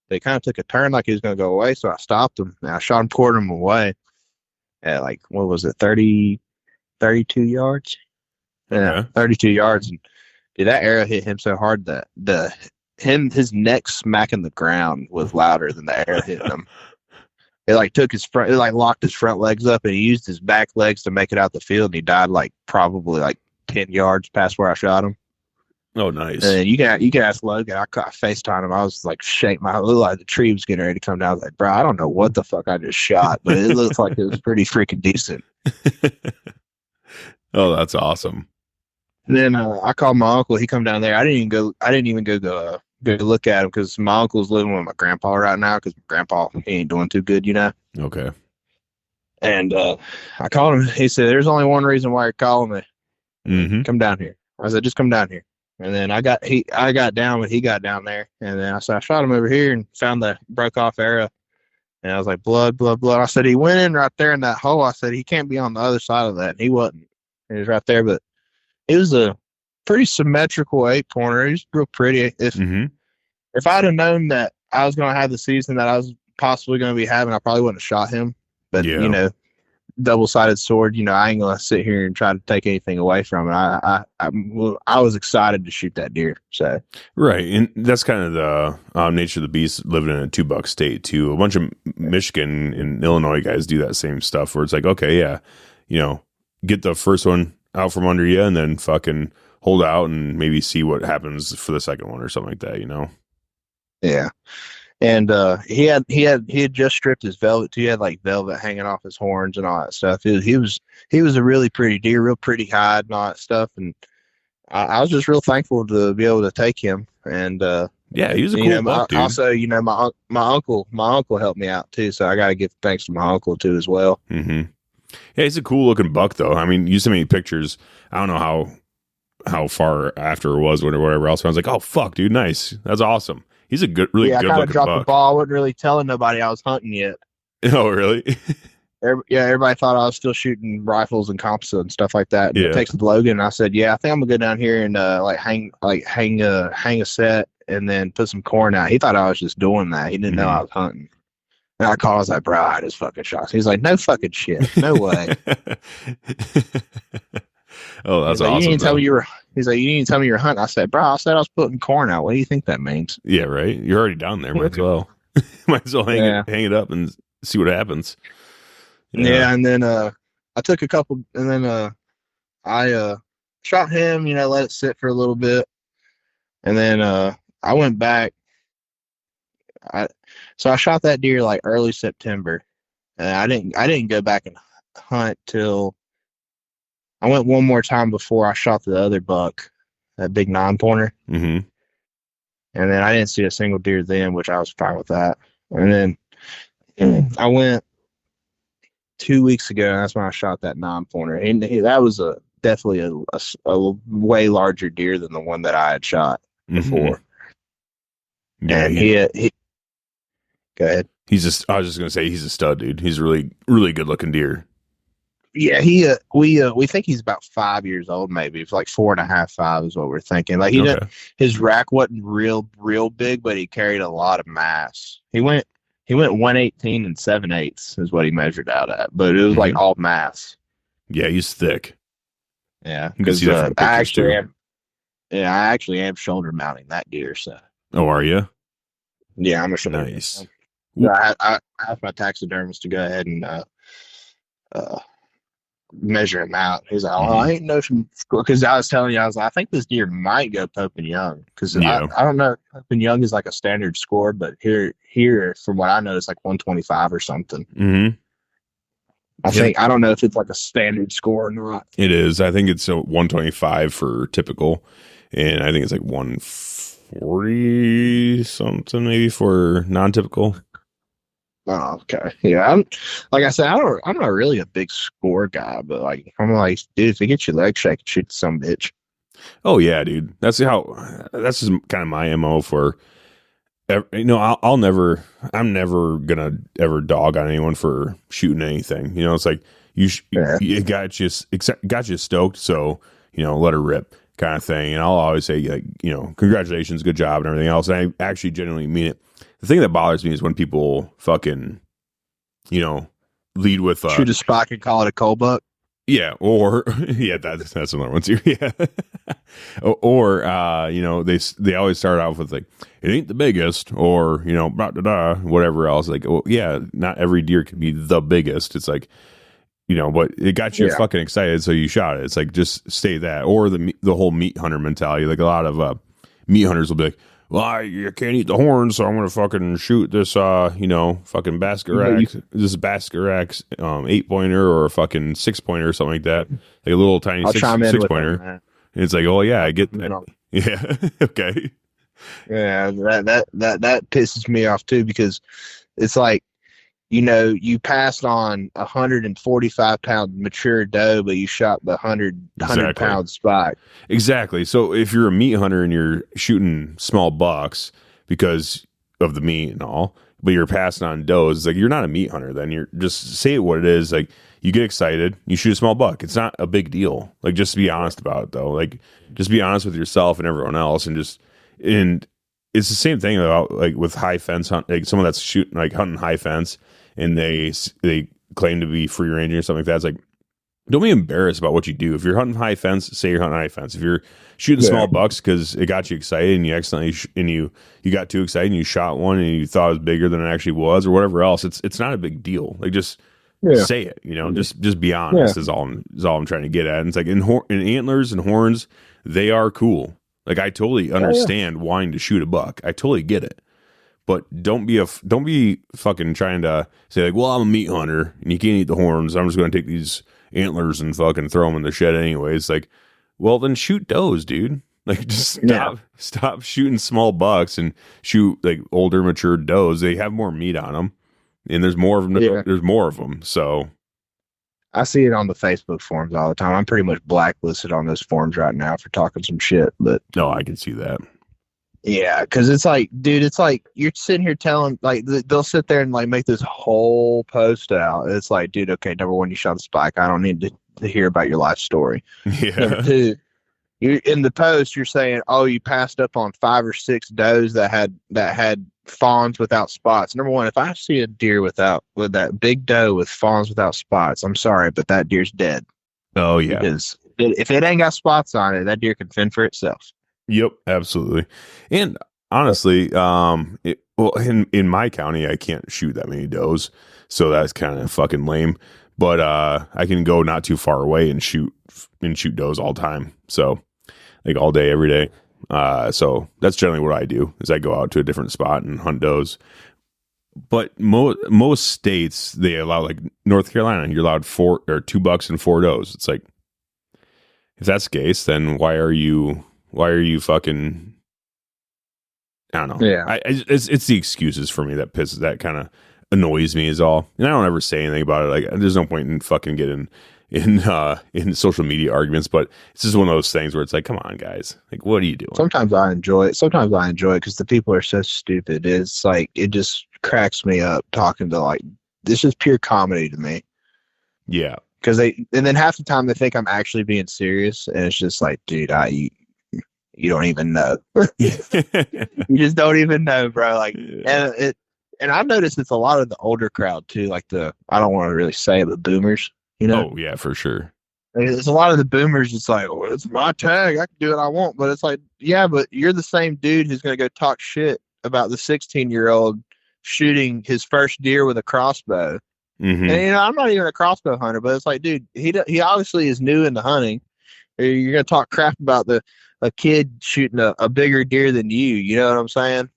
But he kind of took a turn like he was going to go away, so I stopped him, and I shot him, quartered him away at like, what was it, 32 yards? Yeah, 32 yards. And dude, that arrow hit him so hard that his neck smacking the ground was louder than the arrow hitting him. It locked his front legs up, and he used his back legs to make it out the field, and he died like probably like 10 yards past where I shot him. Oh, nice. And you can ask Logan. I FaceTime him. I was like shaking my, looked like the tree was getting ready to come down. I was like, bro, I don't know what the fuck I just shot, but it looks like it was pretty freaking decent. Oh, that's awesome. And then I called my uncle. He come down there. I didn't even go look at him because my uncle's living with my grandpa right now because my grandpa, he ain't doing too good, Okay. And I called him. He said, there's only one reason why you're calling me. Come down here. I said, just come down here. And then I got down when he got down there. And then I said, I shot him over here and found the broke off arrow. And I was like, blood. I said, he went in right there in that hole. I said, he can't be on the other side of that. And he wasn't. He was right there, but it was a pretty symmetrical 8-pointer. He was real pretty. If I'd have known that I was going to have the season that I was possibly going to be having, I probably wouldn't have shot him. But, double-sided sword, I ain't going to sit here and try to take anything away from it. I was excited to shoot that deer. So right, and that's kind of the nature of the beast living in a $2 state, too. A bunch of Michigan and Illinois guys do that same stuff where it's like, okay, yeah, get the first one out from under you and then fucking hold out and maybe see what happens for the second one or something like that, Yeah. And he had just stripped his velvet too. He had like velvet hanging off his horns and all that stuff. He was a really pretty deer, real pretty hide and all that stuff. And I was just real thankful to be able to take him. And yeah, he was a cool buck, dude. Also, my uncle helped me out too. So I got to give thanks to my uncle too as well. Yeah, he's a cool looking buck though. I mean, you sent me pictures. I don't know how far after it was or whatever else. I was like, oh fuck, dude, nice. That's awesome. He's a really good looking buck. Yeah, I kind of dropped the ball. I wasn't really telling nobody I was hunting yet. Oh, really? Everybody thought I was still shooting rifles and comps and stuff like that. And I texted Logan and I said, yeah, I think I'm gonna go down here and hang a set and then put some corn out. He thought I was just doing that. He didn't know I was hunting. And I called. I was like, bro, I just fucking shot. He's like, no fucking shit, no way. Oh, that's awesome. You didn't tell me you were. He's like, you didn't tell me you were hunting. I said, bro, I said I was putting corn out. What do you think that means? Yeah, right. You're already down there. Might as well. Might as well hang it up and see what happens. Yeah, and then I I took a couple, and then I shot him. Let it sit for a little bit, and then I went back. So I shot that deer like early September, and I didn't go back and hunt till I went one more time before I shot the other buck, that big 9-pointer. Mm-hmm. And then I didn't see a single deer then, which I was fine with that. And then I went 2 weeks ago, and that's when I shot that 9-pointer. And that was definitely a way larger deer than the one that I had shot before. Mm-hmm. Yeah, and he go ahead. I was just gonna say he's a stud, dude. He's a really, really good looking deer. Yeah, we think he's about 5 years old, maybe. It's like 4.5, 5 is what we're thinking. Like his rack wasn't real big, but he carried a lot of mass. He went 118 and 7/8 is what he measured out at, but it was like all mass. Yeah, he's thick. Yeah, because I actually am shoulder mounting that deer. So. Oh, are you? Yeah, I'm a shoulder. Nice. Yeah, I asked my taxidermist to go ahead and measure him out. He's like, "Oh, I ain't no score," because I was telling you, I was like, I think this deer might go Pope and Young, because I don't know. Pope and Young is like a standard score, but here, from what I know, it's like 125 or something. Mm-hmm. I don't know if it's like a standard score or not. It is. I think it's a 125 for typical, and I think it's like 140 something maybe for non-typical. Oh, okay. Yeah, like I said, I'm not really a big score guy, but like I'm like, dude, if you get your leg shaking, shoot some bitch. Oh yeah, dude. That's just kind of my MO for. I'm never gonna ever dog on anyone for shooting anything. It's like it got you stoked, so let her rip kind of thing. And I'll always say, like, congratulations, good job, and everything else. And I actually genuinely mean it. The thing that bothers me is when people fucking, lead with shoot a spike and call it a cold buck. Yeah, or that's another one too. Yeah, or they always start off with like, it ain't the biggest, or blah, blah, blah, whatever else. Like, well, yeah, not every deer can be the biggest. It's like, but it got you fucking excited, so you shot it. It's like, just stay that, or the whole meat hunter mentality. Like a lot of meat hunters will be like, well, you can't eat the horns, so I'm gonna fucking shoot this, fucking basket rack, this basket rack's 8-pointer or a fucking 6-pointer or something like that, like a little tiny 6-pointer. And it's like, oh yeah, I get that. Yeah, okay. Yeah, that pisses me off too, because it's like, you passed on 145-pound mature doe, but you shot the 100-pound spike. Exactly. So if you're a meat hunter and you're shooting small bucks because of the meat and all, but you're passing on does, it's like, you're not a meat hunter. Then you're just say it what it is. Like, you get excited, you shoot a small buck. It's not a big deal. Like, just be honest about it though. Like, just be honest with yourself and everyone else, and it's the same thing about like with high fence hunt, like someone that's shooting, like hunting high fence, and they claim to be free ranging or something like that. It's like, don't be embarrassed about what you do. If you're hunting high fence, say you're hunting high fence. If you're shooting small bucks because it got you excited and you accidentally you got too excited and you shot one and you thought it was bigger than it actually was, or whatever else, it's not a big deal. Like, just say it. Just be honest. Is all I'm trying to get at. And it's like, in antlers and horns, they are cool. Like, I totally understand wanting to shoot a buck. I totally get it. But don't be fucking trying to say like, well, I'm a meat hunter and you can't eat the horns. I'm just going to take these antlers and fucking throw them in the shed anyways. Like, well, then shoot does, dude. Like, just stop shooting small bucks and shoot like older, mature does. They have more meat on them, and there's more of them. Yeah. There's more of them. So I see it on the Facebook forums all the time. I'm pretty much blacklisted on those forums right now for talking some shit. But no, I can see that. Yeah, because it's like, dude, it's like you're sitting here telling, like, they'll sit there and like make this whole post out. It's like, dude, okay, number one, you shot a spike. I don't need to hear about your life story. Yeah. Number two, you in the post, you're saying, oh, you passed up on 5 or 6 does that had fawns without spots. Number one, if I see a deer with that big doe with fawns without spots, I'm sorry, but that deer's dead. Oh yeah, because if it ain't got spots on it, that deer can fend for itself. Yep, absolutely. And honestly, in my county, I can't shoot that many does, so that's kind of fucking lame. but I can go not too far away and shoot does all the time. So like all day, every day. So that's generally what I do is I go out to a different spot and hunt does. But most states, they allow, like North Carolina, you're allowed 2 bucks and 4 does. It's like, if that's the case, then why are you fucking, I don't know. Yeah. It's the excuses for me that kind of annoys me is all. And I don't ever say anything about it. Like, there's no point in fucking getting in social media arguments, but it's just one of those things where it's like, come on, guys, like, what are you doing? Sometimes I enjoy it because the people are so stupid. It's like, it just cracks me up talking to, like, this is pure comedy to me. Yeah. Because and then half the time they think I'm actually being serious, and it's just like, dude, you don't even know. You just don't even know, bro. Like, and I've noticed it's a lot of the older crowd too. Like I don't want to really say it, but boomers, you know? Oh yeah, for sure. It's a lot of the boomers. It's like, oh, it's my tag. I can do what I want. But it's like, yeah, but you're the same dude who's going to go talk shit about the 16-year-old shooting his first deer with a crossbow. Mm-hmm. And, I'm not even a crossbow hunter, but it's like, dude, he obviously is new into hunting. You're going to talk crap about a kid shooting a bigger deer than you. You know what I'm saying?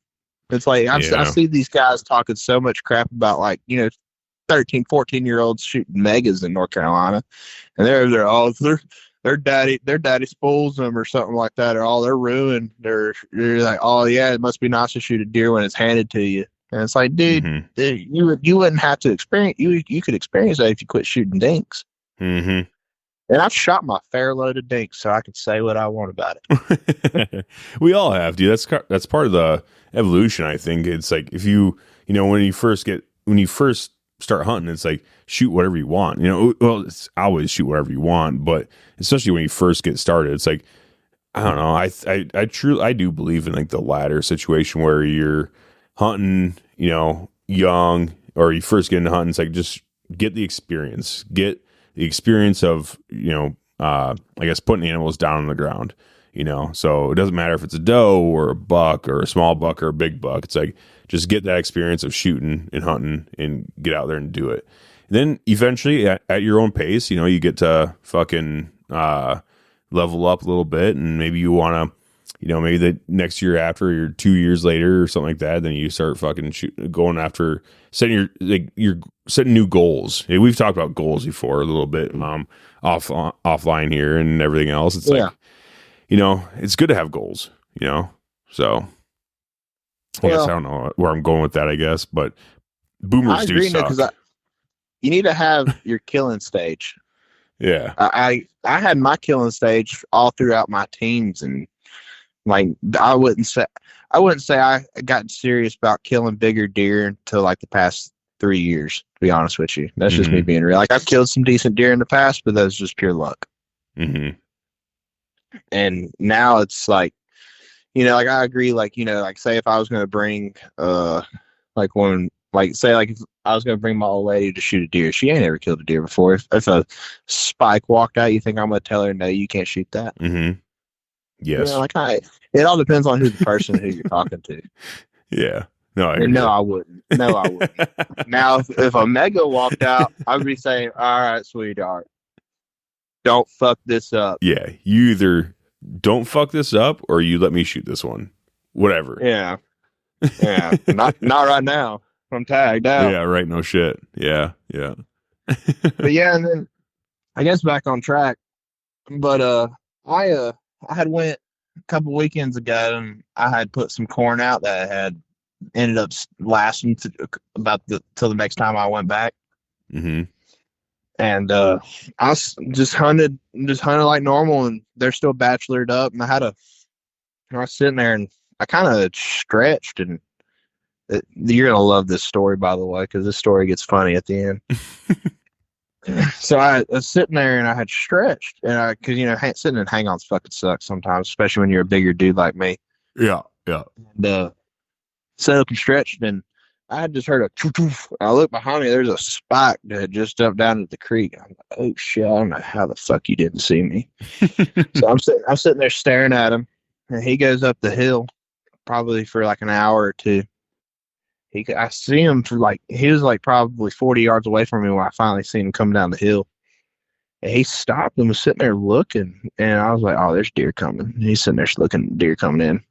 It's like, I see these guys talking so much crap about, like, 13, 14-year-olds shooting megas in North Carolina. And their daddy spoils them or something like that, or they're ruined. They're like, oh yeah, it must be nice to shoot a deer when it's handed to you. And it's like, dude, you wouldn't have to experience. You could experience that if you quit shooting dinks. Mm-hmm. And I've shot my fair load of dinks, so I can say what I want about it. We all have, dude. That's part of the evolution. I think it's like, if when you first start hunting, it's like, shoot whatever you want. Well, it's always shoot whatever you want, but especially when you first get started, it's like, I don't know. I do believe in, like, the latter situation where you're hunting, young, or you first get into hunting. It's like, just get the experience of, I guess, putting animals down on the ground, so it doesn't matter if it's a doe or a buck or a small buck or a big buck. It's like, just get that experience of shooting and hunting and get out there and do it. And then eventually at your own pace, you get to fucking level up a little bit, and maybe you want to, maybe the next year after, or 2 years later or something like that, then you start fucking going after setting you're setting new goals. We've talked about goals before a little bit, offline here and everything else. It's like, it's good to have goals, so I guess I don't know where I'm going with that, I guess, but boomers do suck. Because you need to have your killing stage. Yeah. I had my killing stage all throughout my teens, and like, I wouldn't say I got serious about killing bigger deer until, like, the past 3 years, to be honest with you. That's just me being real. Like, I've killed some decent deer in the past, but that's just pure luck. Mm-hmm. And now it's like, like, I agree, like, like, say if I was going to bring, if I was going to bring my old lady to shoot a deer, she ain't ever killed a deer before. If a spike walked out, you think I'm going to tell her, no, you can't shoot that? Mm-hmm. Yes. It all depends on who the person who you're talking to. Yeah. I wouldn't. Now, if a mega walked out, I would be saying, all right, sweetheart, don't fuck this up. Yeah. You either don't fuck this up or you let me shoot this one. Whatever. Yeah. Yeah. not right now. I'm tagged out. Yeah, right. No shit. Yeah. Yeah. But yeah, and then I guess back on track. But I had went a couple weekends ago, and I had put some corn out that had ended up lasting till the next time I went back. Mm-hmm. And I just hunted like normal, and they're still bachelored up. And I was sitting there, and I kind of stretched, and you're gonna love this story, by the way, because this story gets funny at the end. So I was sitting there, and I had stretched, and because sitting in hang-ons fucking sucks sometimes, especially when you're a bigger dude like me. Yeah, yeah. And set up and stretched, and I had just heard a toof. I looked behind me. There's a spike that had just jumped down into the creek. I'm like, oh shit! I don't know how the fuck you didn't see me. So I'm sitting there staring at him, and he goes up the hill, probably for like an hour or two. I see him for like, he was like probably 40 yards away from me when I finally seen him coming down the hill. And he stopped and was sitting there looking. And I was like, oh, there's deer coming. And he's sitting there looking, deer coming in.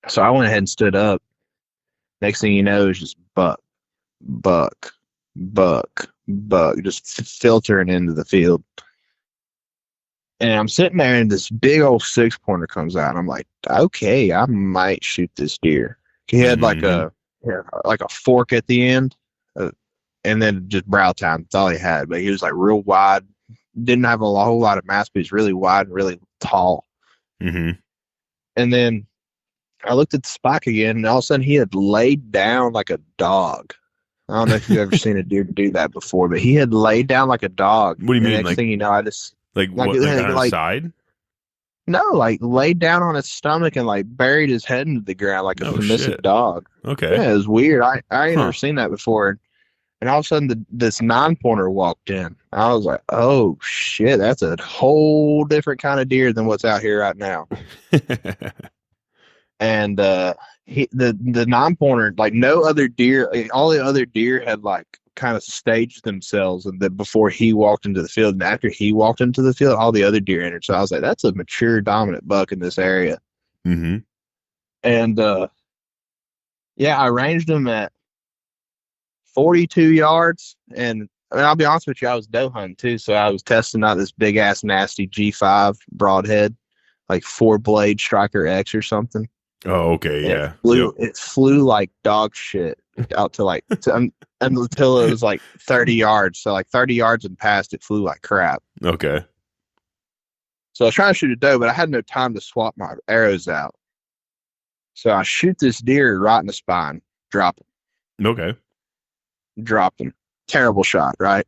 So I went ahead and stood up. Next thing you know, it's just buck, buck, buck, buck, just filtering into the field. And I'm sitting there and this big old 6-pointer comes out. I'm like, okay, I might shoot this deer. He had like a fork at the end, and then just brow tine. That's all he had. But he was like real wide. Didn't have a whole lot of mass, but he's really wide and really tall. Mm-hmm. And then I looked at the spike again, and all of a sudden he had laid down like a dog. I don't know if you've ever seen a deer do that before, but he had laid down like a dog. What do you mean? Next thing you know, I just like what? Like on his side? No, like laid down on his stomach and like buried his head into the ground like a submissive dog. Okay. Yeah, it was weird. I ain't never seen that before. And all of a sudden, this 9-pointer walked in. I was like, oh, shit, that's a whole different kind of deer than what's out here right now. And the 9-pointer, like no other deer, all the other deer had like kind of staged themselves and then before he walked into the field. And after he walked into the field, all the other deer entered. So I was like, that's a mature, dominant buck in this area. Mm-hmm. And I ranged him at 42 yards. And I mean, I'll be honest with you, I was doe hunting too. So I was testing out this big ass nasty G5 broadhead, like 4-blade Striker X or something. Oh, okay. Yeah. It flew like dog shit out to like, until it was like 30 yards. So like 30 yards and past, it flew like crap. Okay. So I was trying to shoot a doe, but I had no time to swap my arrows out. So I shoot this deer right in the spine, drop him. Okay. Dropped him. Terrible shot, right?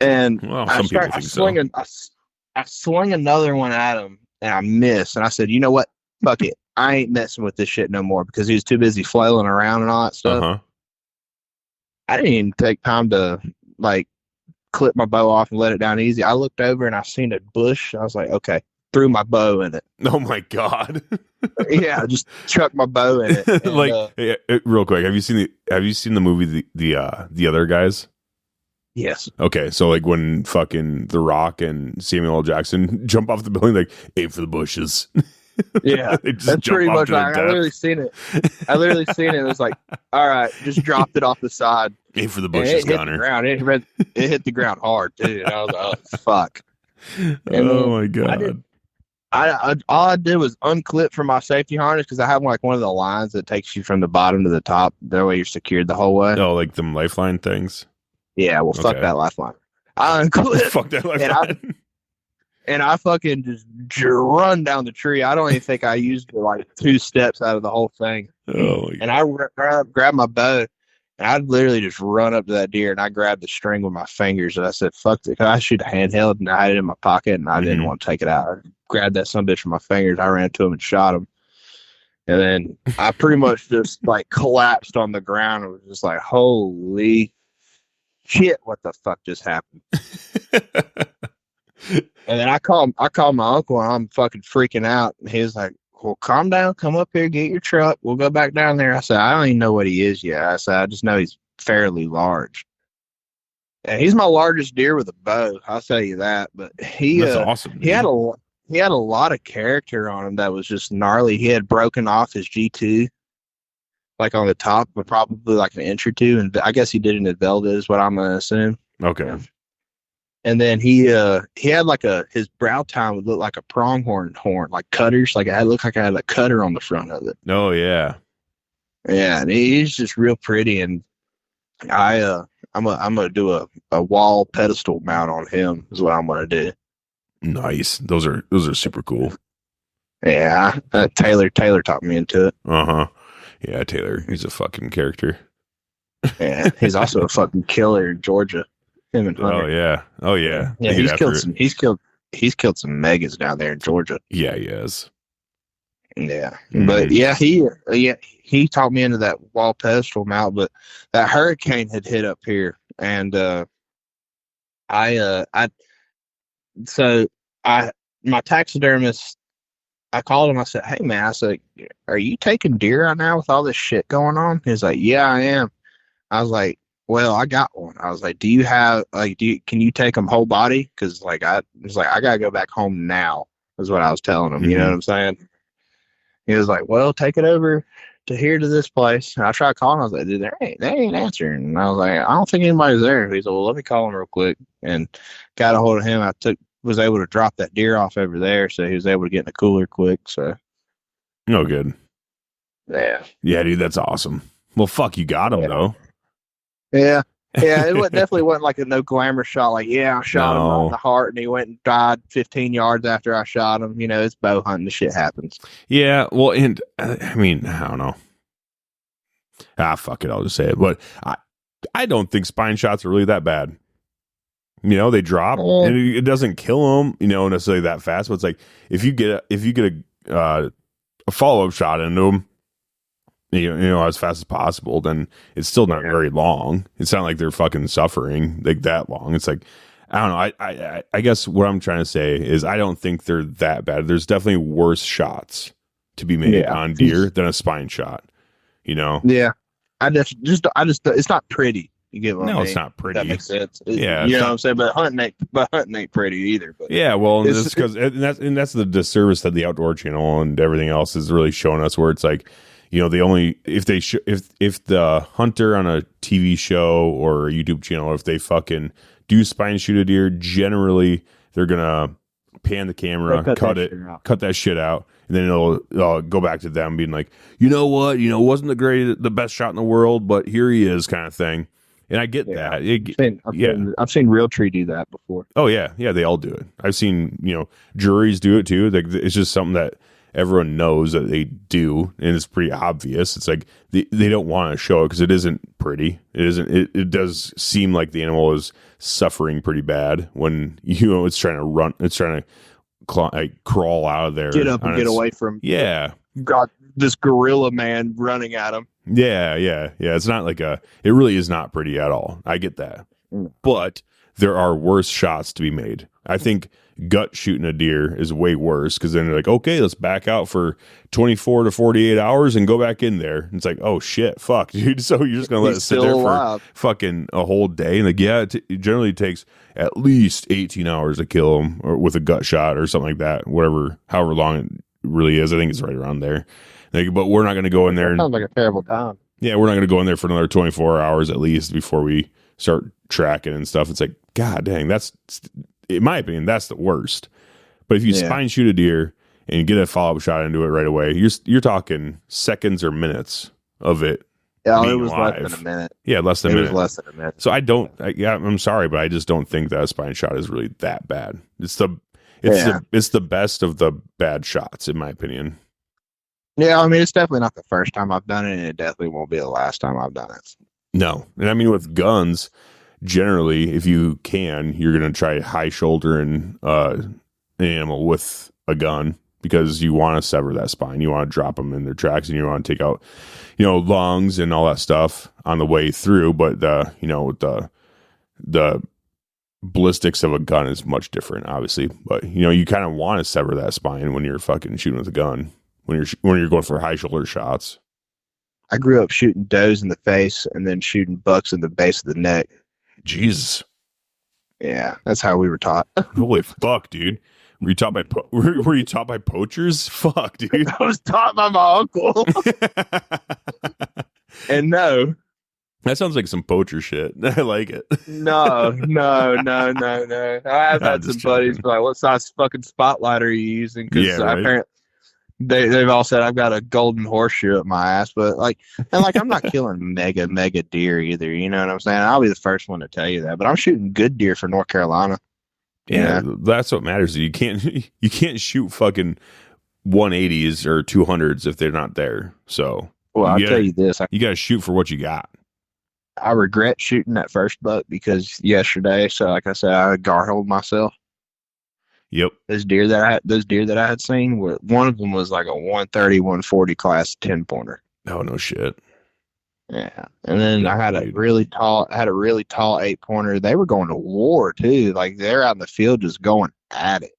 And I swing another one at him, and I miss. And I said, you know what? Fuck it. I ain't messing with this shit no more because he was too busy flailing around and all that stuff. Uh-huh. I didn't even take time to like clip my bow off and let it down easy. I looked over and I seen a bush. I was like, okay, threw my bow in it. Oh my God. Yeah, just chucked my bow in it. And, like, real quick, have you seen the movie the Other Guys? Yes. Okay, so like when fucking The Rock and Samuel L. Jackson jump off the building, like aim for the bushes. Yeah, that's pretty much. I literally seen it. It was like, all right, just dropped it off the side. Aim for the bushes, Connor. It hit the ground hard too. And I was like, oh fuck. And oh my God. All I did was unclip from my safety harness because I have like one of the lines that takes you from the bottom to the top. That way you're secured the whole way. Oh, like them lifeline things? Yeah, well, fuck that lifeline. I unclipped. Fuck that lifeline. And I fucking just run down the tree. I don't even think I used like 2 steps out of the whole thing. Oh, and I grabbed my bow, and I literally just run up to that deer, and I grabbed the string with my fingers, and I said, fuck it. I shoot a handheld, and I had it in my pocket, and I didn't want to take it out. I grabbed that sumbitch with my fingers. I ran to him and shot him. And then I pretty much just like collapsed on the ground and was just like, holy shit, what the fuck just happened? And then I called my uncle, and I'm fucking freaking out. And he was like, well, calm down, come up here, get your truck. We'll go back down there. I said, I don't even know what he is yet. I said, I just know he's fairly large. And he's my largest deer with a bow. I'll tell you that. But that's awesome. Dude. He had a lot of character on him that was just gnarly. He had broken off his G2, like on the top, but probably like an inch or two. And I guess he did it in velvet, is what I'm going to assume. Okay. And then he had like his brow tine would look like a pronghorn horn, like cutters. Like it looked like I had a cutter on the front of it. Oh yeah. Yeah, and he's just real pretty. And I'm gonna do a wall pedestal mount on him is what I'm gonna do. Nice. Those are super cool. Yeah, Taylor taught me into it. Yeah, Taylor, he's a fucking character. Yeah, he's also a fucking killer in Georgia. Him and Hunter. Oh yeah. Yeah, he's killed some megas down there in Georgia. Yeah, he has. Yeah, but yeah, he taught me into that wall pedestal mount. But that hurricane had hit up here, and my taxidermist, I called him. I said, "Hey man," I said, "Are you taking deer right now with all this shit going on?" He's like, "Yeah, I am." I was like, "Well, I got one." I was like, "Do you have like can you take them whole body?" Because I was like, "I gotta go back home now." Is what I was telling him. You know what I'm saying? He was like, "Well, take it over to here to this place." And I tried calling. I was like, "Dude, they ain't answering." And I was like, "I don't think anybody's there." He said, "Well, let me call him real quick." And got a hold of him. Was able to drop that deer off over there, so he was able to get in the cooler quick. So, No good. Yeah. Yeah, dude, that's awesome. Well, fuck, you got him though. Yeah. Yeah, it definitely wasn't like a no glamour shot. Like, yeah, I shot him right in the heart, and he went and died 15 yards after I shot him. You know, it's bow hunting. The shit happens. Yeah, well, and I mean, I don't know. Fuck it, I'll just say it. But I don't think spine shots are really that bad. You know, they drop, and it doesn't kill them, you know, necessarily that fast. But it's like if you get a follow up shot into them, you know, as fast as possible, then it's still not very long. It's not like they're fucking suffering like that long. It's like, I don't know. I guess what I'm trying to say is I don't think they're that bad. There's definitely worse shots to be made on deer than a spine shot. You know? Yeah. I just it's not pretty. You get what I mean? It's not pretty. That makes sense. You know what I'm saying? But hunting ain't pretty either. But yeah, well, it's because that's the disservice that the Outdoor Channel and everything else is really showing us, where it's like, you know, they only if the hunter on a TV show or a YouTube channel, if they fucking do spine shoot a deer, generally they're gonna pan the camera, cut that shit out, and then it'll go back to them being like, you know what, you know, wasn't the best shot in the world, but here he is, kind of thing. And I get that. I've seen Realtree do that before. Oh yeah, they all do it. I've seen, you know, juries do it too. Like, it's just something that everyone knows that they do, and it's pretty obvious. It's like they don't want to show it because it isn't pretty. It isn't. It does seem like the animal is suffering pretty bad when, you know, it's trying to run. It's trying to crawl out of there, get up and get away from. Yeah, got this gorilla man running at him. Yeah. It's not like it really is not pretty at all. I get that. But there are worse shots to be made. I think gut shooting a deer is way worse, because then they're like, okay, let's back out for 24 to 48 hours and go back in there. It's like, oh shit, fuck, dude. So you're just going to let it sit there for fucking a whole day? And like, yeah, it generally takes at least 18 hours to kill them, or with a gut shot or something like that, however long it really is. I think it's right around there. Like, but we're not going to go in there. Sounds like a terrible time. Yeah, we're not going to go in there for another 24 hours at least before we start tracking and stuff. It's like, god dang, that's, in my opinion, that's the worst. But if you spine shoot a deer and you get a follow-up shot into it right away, you're talking seconds or minutes of it. Yeah, it was live. Less than a minute. Yeah, less than a minute. It was less than a minute. So I'm sorry, but I just don't think that a spine shot is really that bad. It's the best of the bad shots, in my opinion. Yeah, I mean, it's definitely not the first time I've done it, and it definitely won't be the last time I've done it. No. And I mean, with guns, generally, if you can, you're going to try high shouldering an animal with a gun, because you want to sever that spine. You want to drop them in their tracks, and you want to take out, you know, lungs and all that stuff on the way through. But the ballistics of a gun is much different, obviously. But, you know, you kind of want to sever that spine when you're fucking shooting with a gun. When you're going for high shoulder shots. I grew up shooting does in the face and then shooting bucks in the base of the neck. Jesus. Yeah, that's how we were taught. Holy fuck, dude. Were you taught by poachers? Fuck, dude. I was taught by my uncle. And no. That sounds like some poacher shit. I like it. No. I have had some buddies like, what size fucking spotlight are you using? Because apparently they've all said I've got a golden horseshoe up my ass, but I'm not killing mega deer either. You know what I'm saying? I'll be the first one to tell you that. But I'm shooting good deer for North Carolina. Yeah, that's what matters. You can't shoot fucking 180s or 200s if they're not there. So, well, I'll tell you this: you got to shoot for what you got. I regret shooting that first buck because yesterday, so like I said, I gargled myself. Yep. Those deer that I had seen, one of them was like a 130, 140 class 10-pointer. Oh, no shit. Yeah. And then I had a really tall 8-pointer. They were going to war too. Like, they're out in the field just going at it.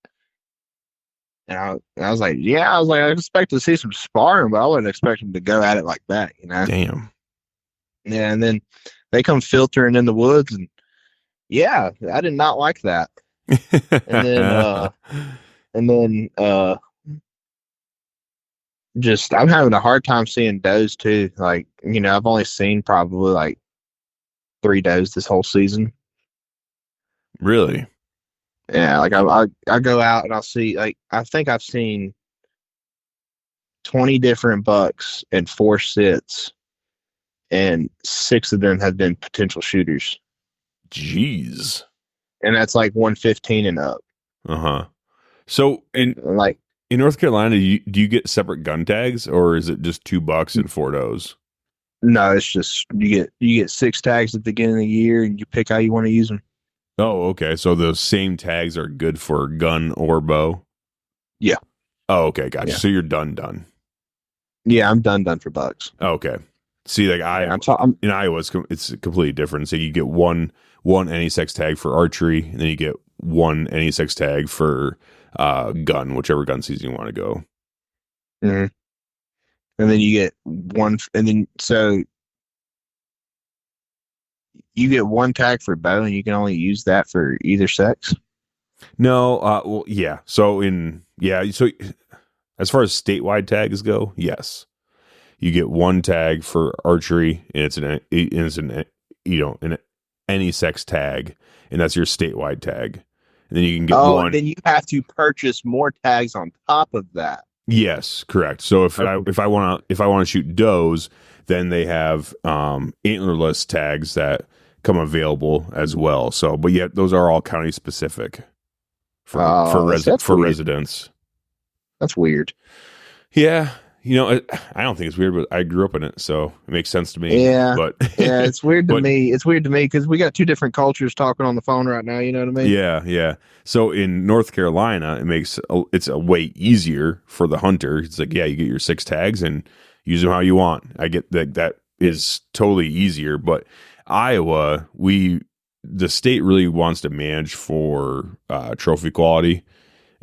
And I was like, yeah, I expect to see some sparring, but I wasn't expecting to go at it like that, you know? Damn. Yeah, and then they come filtering in the woods, and yeah, I did not like that. And then, and then, just I'm having a hard time seeing does too. Like, you know, I've only seen probably like 3 does this whole season. Really? Yeah, like I go out and I'll see, like, I think I've seen 20 different bucks in 4 sits, and 6 of them have been potential shooters. Jeez. And that's like 115 and up. Uh-huh. So in Like, North Carolina, do you get separate gun tags, or is it just $2 and 4 does? no, it's just you get 6 tags at the beginning of the year, and you pick how you want to use them. Oh, okay. So those same tags are good for gun or bow? Yeah. Oh, okay. Gotcha. Yeah. So you're done. Yeah, I'm done for bucks. Oh, okay. See, like in Iowa, it's completely different. So you get one NE6 tag for archery, and then you get one NE6 tag for gun, whichever gun season you want to go. Mm-hmm. And then you get one, and then so you get 1 tag for bow, and you can only use that for either sex. No, well, yeah. So so as far as statewide tags go, yes, you get 1 tag for archery, and it's an any sex tag, and that's your statewide tag. And then you can get one. And then you have to purchase more tags on top of that. Yes, correct. So if I want to shoot does, then they have antlerless tags that come available as well. So, but yet those are all county specific for residents. That's weird. Yeah, I don't think it's weird, but I grew up in it, so it makes sense to me. Yeah, but yeah, it's weird to me. It's weird to me because we got 2 different cultures talking on the phone right now. You know what I mean? Yeah. So in North Carolina, it's a way easier for the hunter. It's like, yeah, you get your 6 tags and use them how you want. I get that is totally easier. But Iowa, the state really wants to manage for trophy quality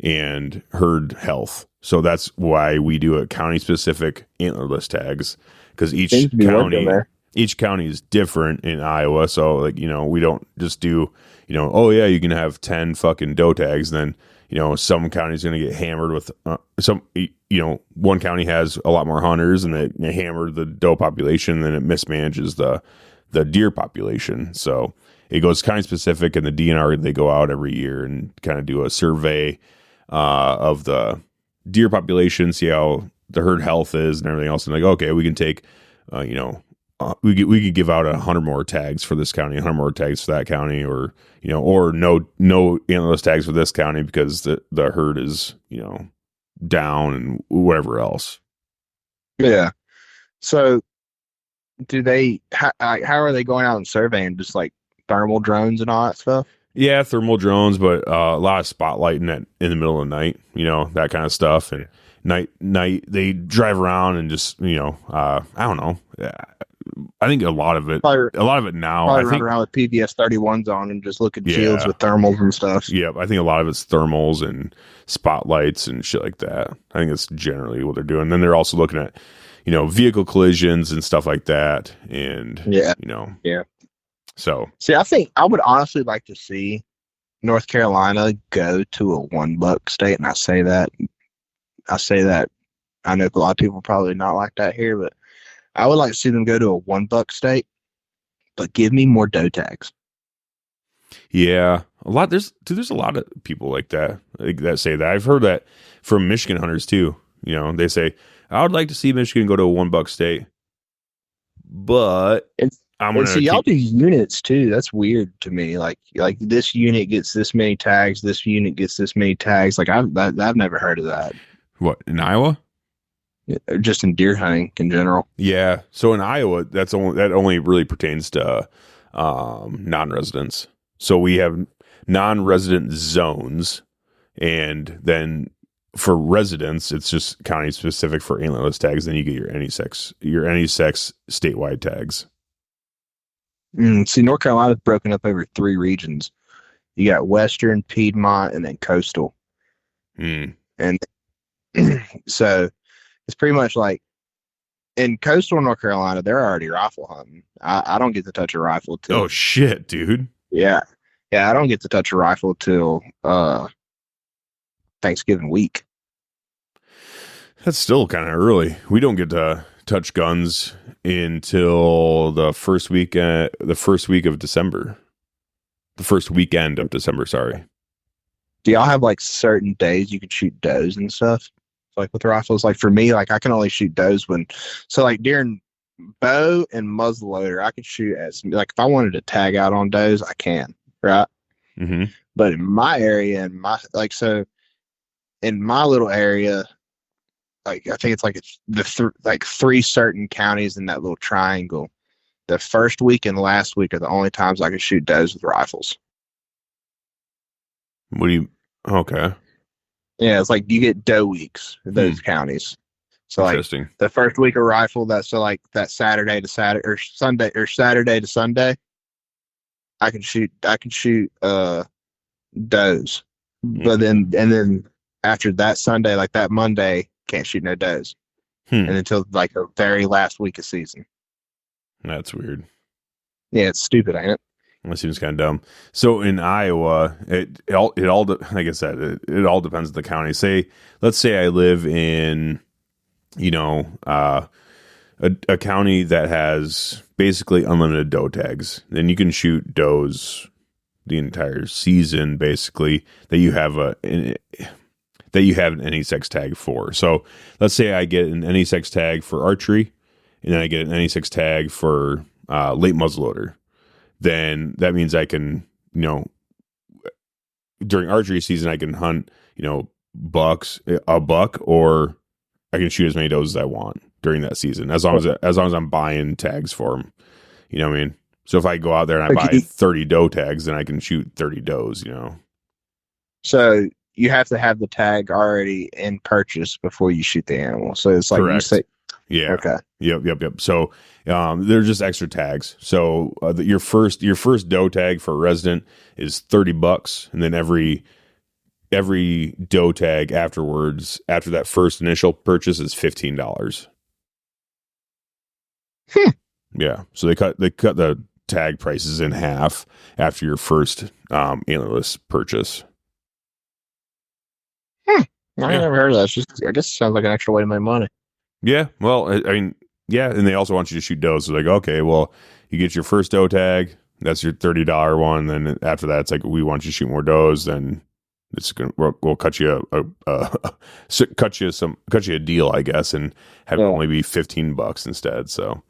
and herd health. So that's why we do a county specific antlerless tags, because each county is different in Iowa. So like, we don't just do, oh yeah, you can have 10 fucking doe tags. Then, some counties going to get hammered with one county has a lot more hunters and they hammer the doe population, and then it mismanages the deer population. So it goes county specific, and the DNR, they go out every year and kind of do a survey of the deer population, see how the herd health is and everything else. And like, okay, we can take, we could give out 100 more tags for this county, 100 more tags for that county, or no antlerless tags for this county because the herd is, down and whatever else. Yeah. So do they, how are they going out and surveying? Just like thermal drones and all that stuff? Yeah, thermal drones, but a lot of spotlighting in the middle of the night, that kind of stuff. And night, they drive around and just, I don't know. I think a lot of it now, I think, around with PBS 31s on and just look at shields with thermals and stuff. Yeah, I think a lot of it's thermals and spotlights and shit like that. I think that's generally what they're doing. Then they're also looking at, vehicle collisions and stuff like that. And yeah. So, see, I think I would honestly like to see North Carolina go to a 1-buck state, and I say that. I know a lot of people probably not like that here, but I would like to see them go to a 1-buck state, but give me more doe tags. Yeah, there's a lot of people like that say that. I've heard that from Michigan hunters too. They say, I would like to see Michigan go to a 1-buck state, but y'all do units too. That's weird to me. Like this unit gets this many tags. This unit gets this many tags. Like I've never heard of that. What, in Iowa? Just in deer hunting in general. Yeah. So in Iowa, that only really pertains to non-residents. So we have non-resident zones, and then for residents, it's just county specific for antlerless tags. Then you get your any sex statewide tags. See, North Carolina's broken up over 3 regions. You got Western, Piedmont, and then Coastal. Mm. And So it's pretty much like in coastal North Carolina, they're already rifle hunting. I don't get to touch a rifle till Oh shit, dude. yeah. Yeah, I don't get to touch a rifle till Thanksgiving week. That's still kind of early. We don't get to touch guns until the first week of December. The first weekend of December, sorry. Do y'all have like certain days you can shoot does and stuff? Like with rifles, like for me, like I can only shoot does so like during bow and muzzleloader, I can shoot like if I wanted to tag out on does, I can, right? Mm-hmm. But in my area, in my little area, like I think it's like like three certain counties in that little triangle. The first week and last week are the only times I can shoot does with rifles. Okay. Yeah, it's like you get doe weeks in those counties. So like the first week of rifle, that's like that Saturday to Saturday or Sunday or Saturday to Sunday. I can shoot does. But then after that Sunday, like that Monday, can't shoot no does. And until like the very last week of season. That's weird. Yeah, it's stupid, ain't it? That seems kind of dumb. So in Iowa, it all like I said, it all depends on the county. Let's say I live in, a county that has basically unlimited doe tags. Then you can shoot does the entire season, basically that you have an NE6 tag for. So let's say I get an NE6 tag for archery, and then I get an NE6 tag for late muzzleloader. Then that means I can, during archery season, I can hunt, a buck, or I can shoot as many does as I want during that season, as long as I'm buying tags for them. You know what I mean? So if I go out there and I buy 30 doe tags, then I can shoot 30 does. So you have to have the tag already in purchase before you shoot the animal. So it's like correct. You say, yeah. Okay. Yep. So they're just extra tags. So your first doe tag for a resident is $30, and then every doe tag afterwards, after that first initial purchase, is $15. Yeah. So they cut the tag prices in half after your first antlerless purchase. I never heard of that. I guess it sounds like an extra way to make money. Yeah, well, I mean, yeah, and they also want you to shoot does. So like, okay, well, you get your first doe tag, that's your $30 one. Then after that, it's like, we want you to shoot more does. Then we'll cut you cut you a deal, I guess, and have it only be $15 instead. So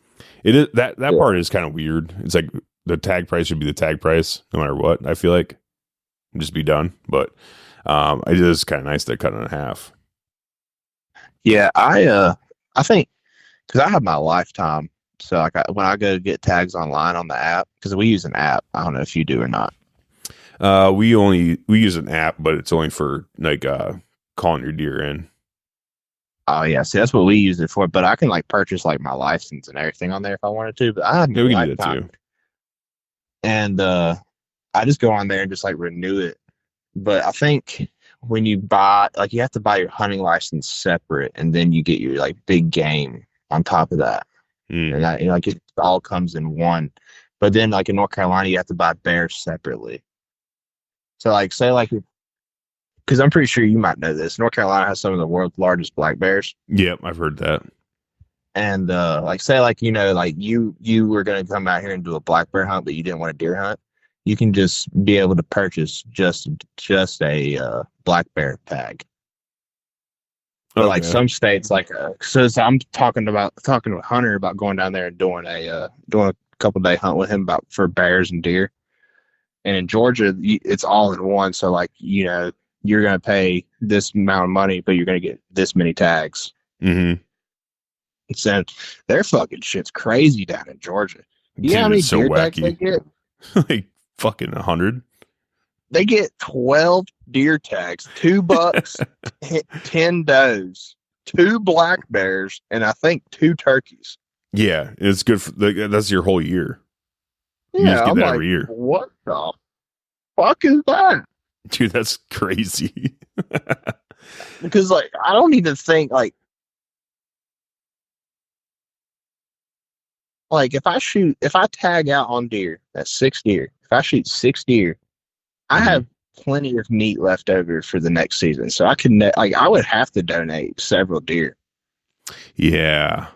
it is that part is kind of weird. It's like the tag price should be the tag price no matter what. I feel like just be done, but it is kind of nice to cut it in half. Yeah, I think because I have my lifetime, so like when I go get tags online on the app, because we use an app. I don't know if you do or not. We use an app, but it's only for like calling your deer in. Oh yeah, see that's what we use it for. But I can like purchase like my license and everything on there if I wanted to. But I have we can do that too. And I just go on there and just like renew it. But I think when you buy, like, you have to buy your hunting license separate, and then you get your like big game on top of that. And that, like, it all comes in one. But then like in North Carolina, you have to buy bears separately. So like, say like, because I'm pretty sure you might know this, North Carolina has some of the world's largest black bears. Yep, I've heard that. And like, say like, like you were going to come out here and do a black bear hunt, but you didn't want a deer hunt. You can just be able to purchase just a black bear tag. But like some states, like so I'm talking to Hunter about going down there and doing a couple day hunt with him for bears and deer. And in Georgia, it's all in one. So like, you're going to pay this amount of money, but you're going to get this many tags. Mm-hmm. So their fucking shit's crazy down in Georgia. You know how many deer tags they get? Like fucking 100. They get 12 deer tags, 2 bucks, 10 does, 2 black bears, and I think 2 turkeys. Yeah, it's good. That's your whole year. You Yeah, just get I'm that like, every year. What the fuck is that? Dude, that's crazy. Because like I don't even think like if I tag out on deer, that's 6 deer. If I shoot 6 deer, I have plenty of meat left over for the next season. So I can like I would have to donate several deer. Yeah,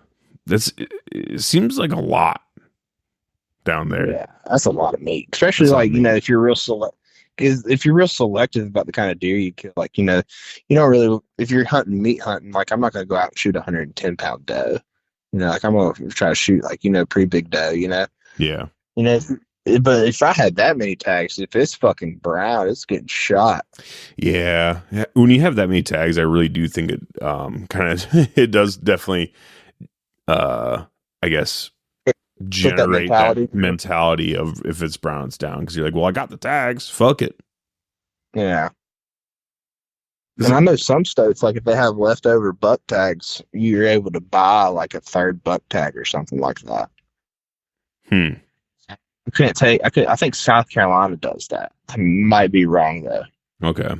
it seems like a lot down there. Yeah, that's a lot of meat, especially like if you're real if you're real selective about the kind of deer you kill, like you don't really if you're meat hunting, like I'm not gonna go out and shoot a 110-pound doe. Like I'm gonna try to shoot like pretty big doe. Yeah. But if I had that many tags, if it's fucking brown, it's getting shot. Yeah. When you have that many tags, I really do think it kind of it does definitely I guess generate that mentality of if it's brown, it's down, because you're like, well, I got the tags, fuck it. Yeah. And I know some states, like if they have leftover buck tags, you're able to buy like a third buck tag or something like that. I think South Carolina does that. I might be wrong though. Okay.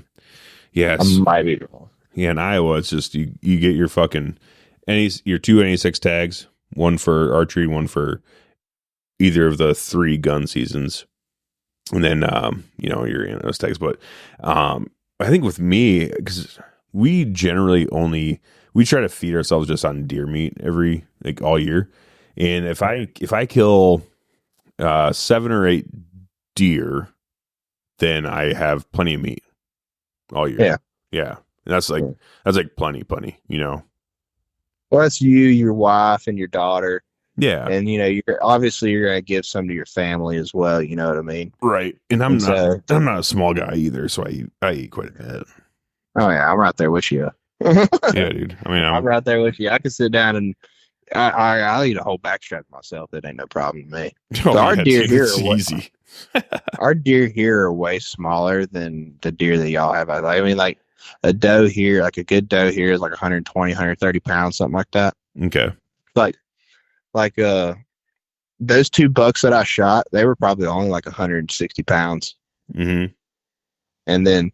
Yes. I might be wrong. Yeah, in Iowa, it's just you get your fucking your 2 NA6 tags, one for archery, one for either of the 3 gun seasons, and then you're in those tags. But I think with me, because we generally we try to feed ourselves just on deer meat all year, and if I kill 7 or 8 deer, then I have plenty of meat all year. Yeah, and that's like plenty. Well, that's you, your wife, and your daughter. Yeah, and you're gonna give some to your family as well. You know what I mean? Right. And I'm not a small guy either, so I eat quite a bit. Oh yeah, I'm right there with you. Yeah, dude. I mean, I'm right there with you. I can sit down and I'll eat a whole backstrap myself. That ain't no problem to me. So our deer here are easy. Our deer here are way smaller than the deer that y'all have. I mean, like a doe here, like a good doe here is like 120, 130 pounds, something like that. Okay. Like those 2 bucks that I shot, they were probably only like 160 pounds. Mm-hmm. And then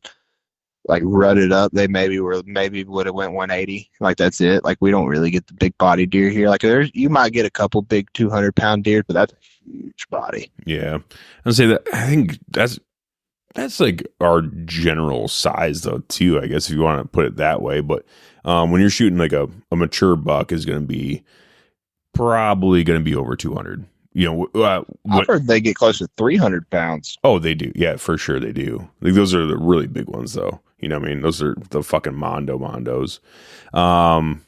like rutted up, they maybe would have went 180. Like that's it. Like we don't really get the big body deer here. Like you might get a couple big 200-pound deer, but that's a huge body. Yeah. I'd say that I think that's like our general size though too, I guess, if you want to put it that way. But when you're shooting like a mature buck is probably going to be over 200. I've heard they get close to 300 pounds. Oh, they do. Yeah, for sure they do. Like those are the really big ones though. You know what I mean? Those are the fucking mondos. I'm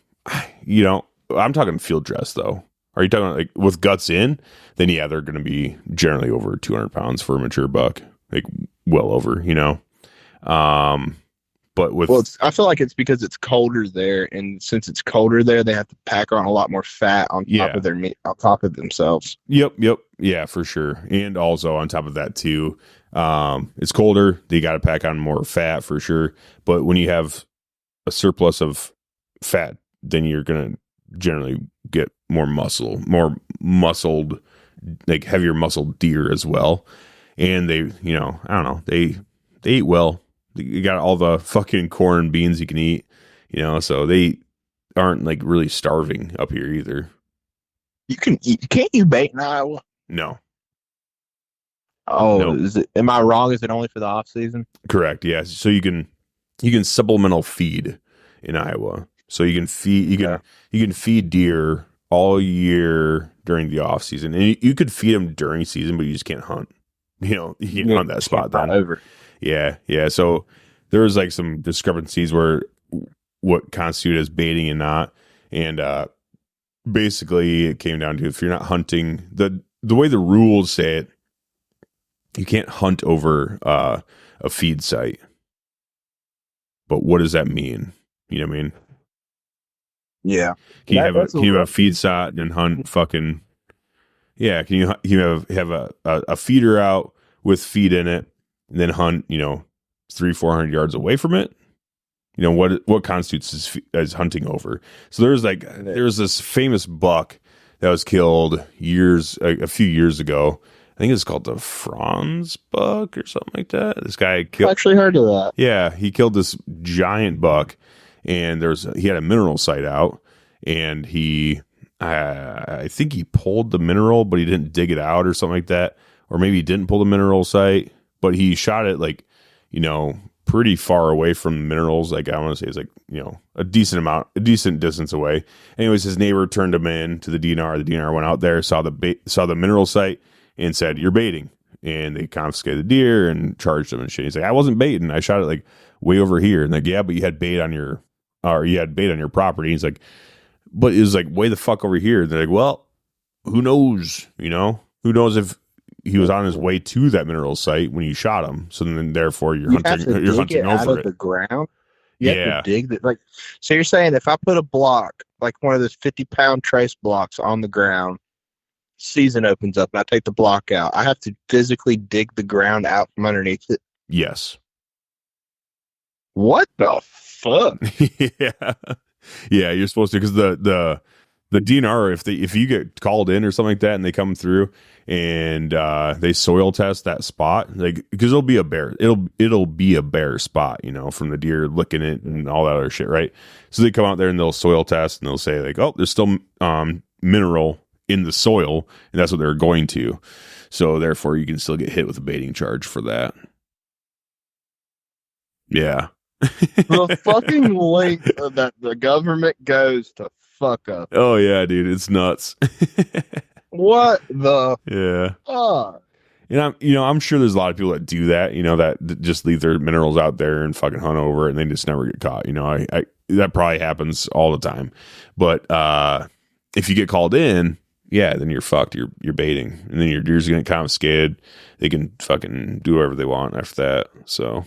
talking field dress though. Are you talking like with guts in? Then yeah, they're going to be generally over 200 pounds for a mature buck. Like well over, But I feel like it's because it's colder there, and since it's colder there, they have to pack on a lot more fat on top of their meat, on top of themselves. Yep, yeah, for sure. And also on top of that too, it's colder. They got to pack on more fat for sure. But when you have a surplus of fat, then you're gonna generally get more muscled, like heavier muscled deer as well. And they, I don't know, they eat well. You got all the fucking corn and beans you can eat, so they aren't like really starving up here either. Can't you bait in Iowa? No. Oh, nope. Am I wrong? Is it only for the off season? Correct. Yeah. So you can supplemental feed in Iowa. So you can feed deer all year during the off season, and you could feed them during season, but you just can't hunt. You can't hunt that spot then. Over. Yeah. So there was like some discrepancies where what constituted as baiting and not. And basically it came down to, if you're not hunting, the way the rules say it, you can't hunt over a feed site. But what does that mean? You know what I mean? Yeah. Can you have a feed site and hunt fucking... Yeah. Can you have a feeder out with feed in it, and then hunt, 300-400 yards away from it? What constitutes as hunting over? So there was this famous buck that was killed a few years ago. I think it's called the Franz buck or something like that. This guy I've killed. actually heard of that. Yeah, he killed this giant buck, and he had a mineral site out, and I think he pulled the mineral, but he didn't dig it out or something like that, or maybe he didn't pull the mineral site, but he shot it like, pretty far away from the minerals. Like I want to say it's like, a decent distance away. Anyways, his neighbor turned him in to the DNR. The DNR went out there, saw the mineral site, and said, "You're baiting." And they confiscated the deer and charged him and shit. He's like, "I wasn't baiting. I shot it like way over here." And like, "Yeah, but you had bait on your property." He's like, "But it was like way the fuck over here." And they're like, "Well, who knows? Who knows if he was on his way to that mineral site when you shot him? So then, therefore, you're hunting over it. The ground. You have to dig that. So you're saying if I put a block, like one of those 50-pound trace blocks, on the ground, season opens up, and I take the block out, I have to physically dig the ground out from underneath it? Yes. What the fuck? Yeah, you're supposed to, because the DNR, if you get called in or something like that, and they come through and they soil test that spot, like, because it'll be a bare spot, from the deer licking it and all that other shit, right? So they come out there and they'll soil test, and they'll say like, "Oh, there's still mineral in the soil," and that's what they're going to. So therefore, you can still get hit with a baiting charge for that. Yeah. The fucking length that the government goes to fuck up. Oh yeah, dude, it's nuts. What the? Yeah. Fuck? And I'm sure there's a lot of people that do that, that just leave their minerals out there and fucking hunt over it, and they just never get caught. I that probably happens all the time. But if you get called in, yeah, then you're fucked. You're baiting, and then your deer's gonna get confiscated. They can fucking do whatever they want after that. So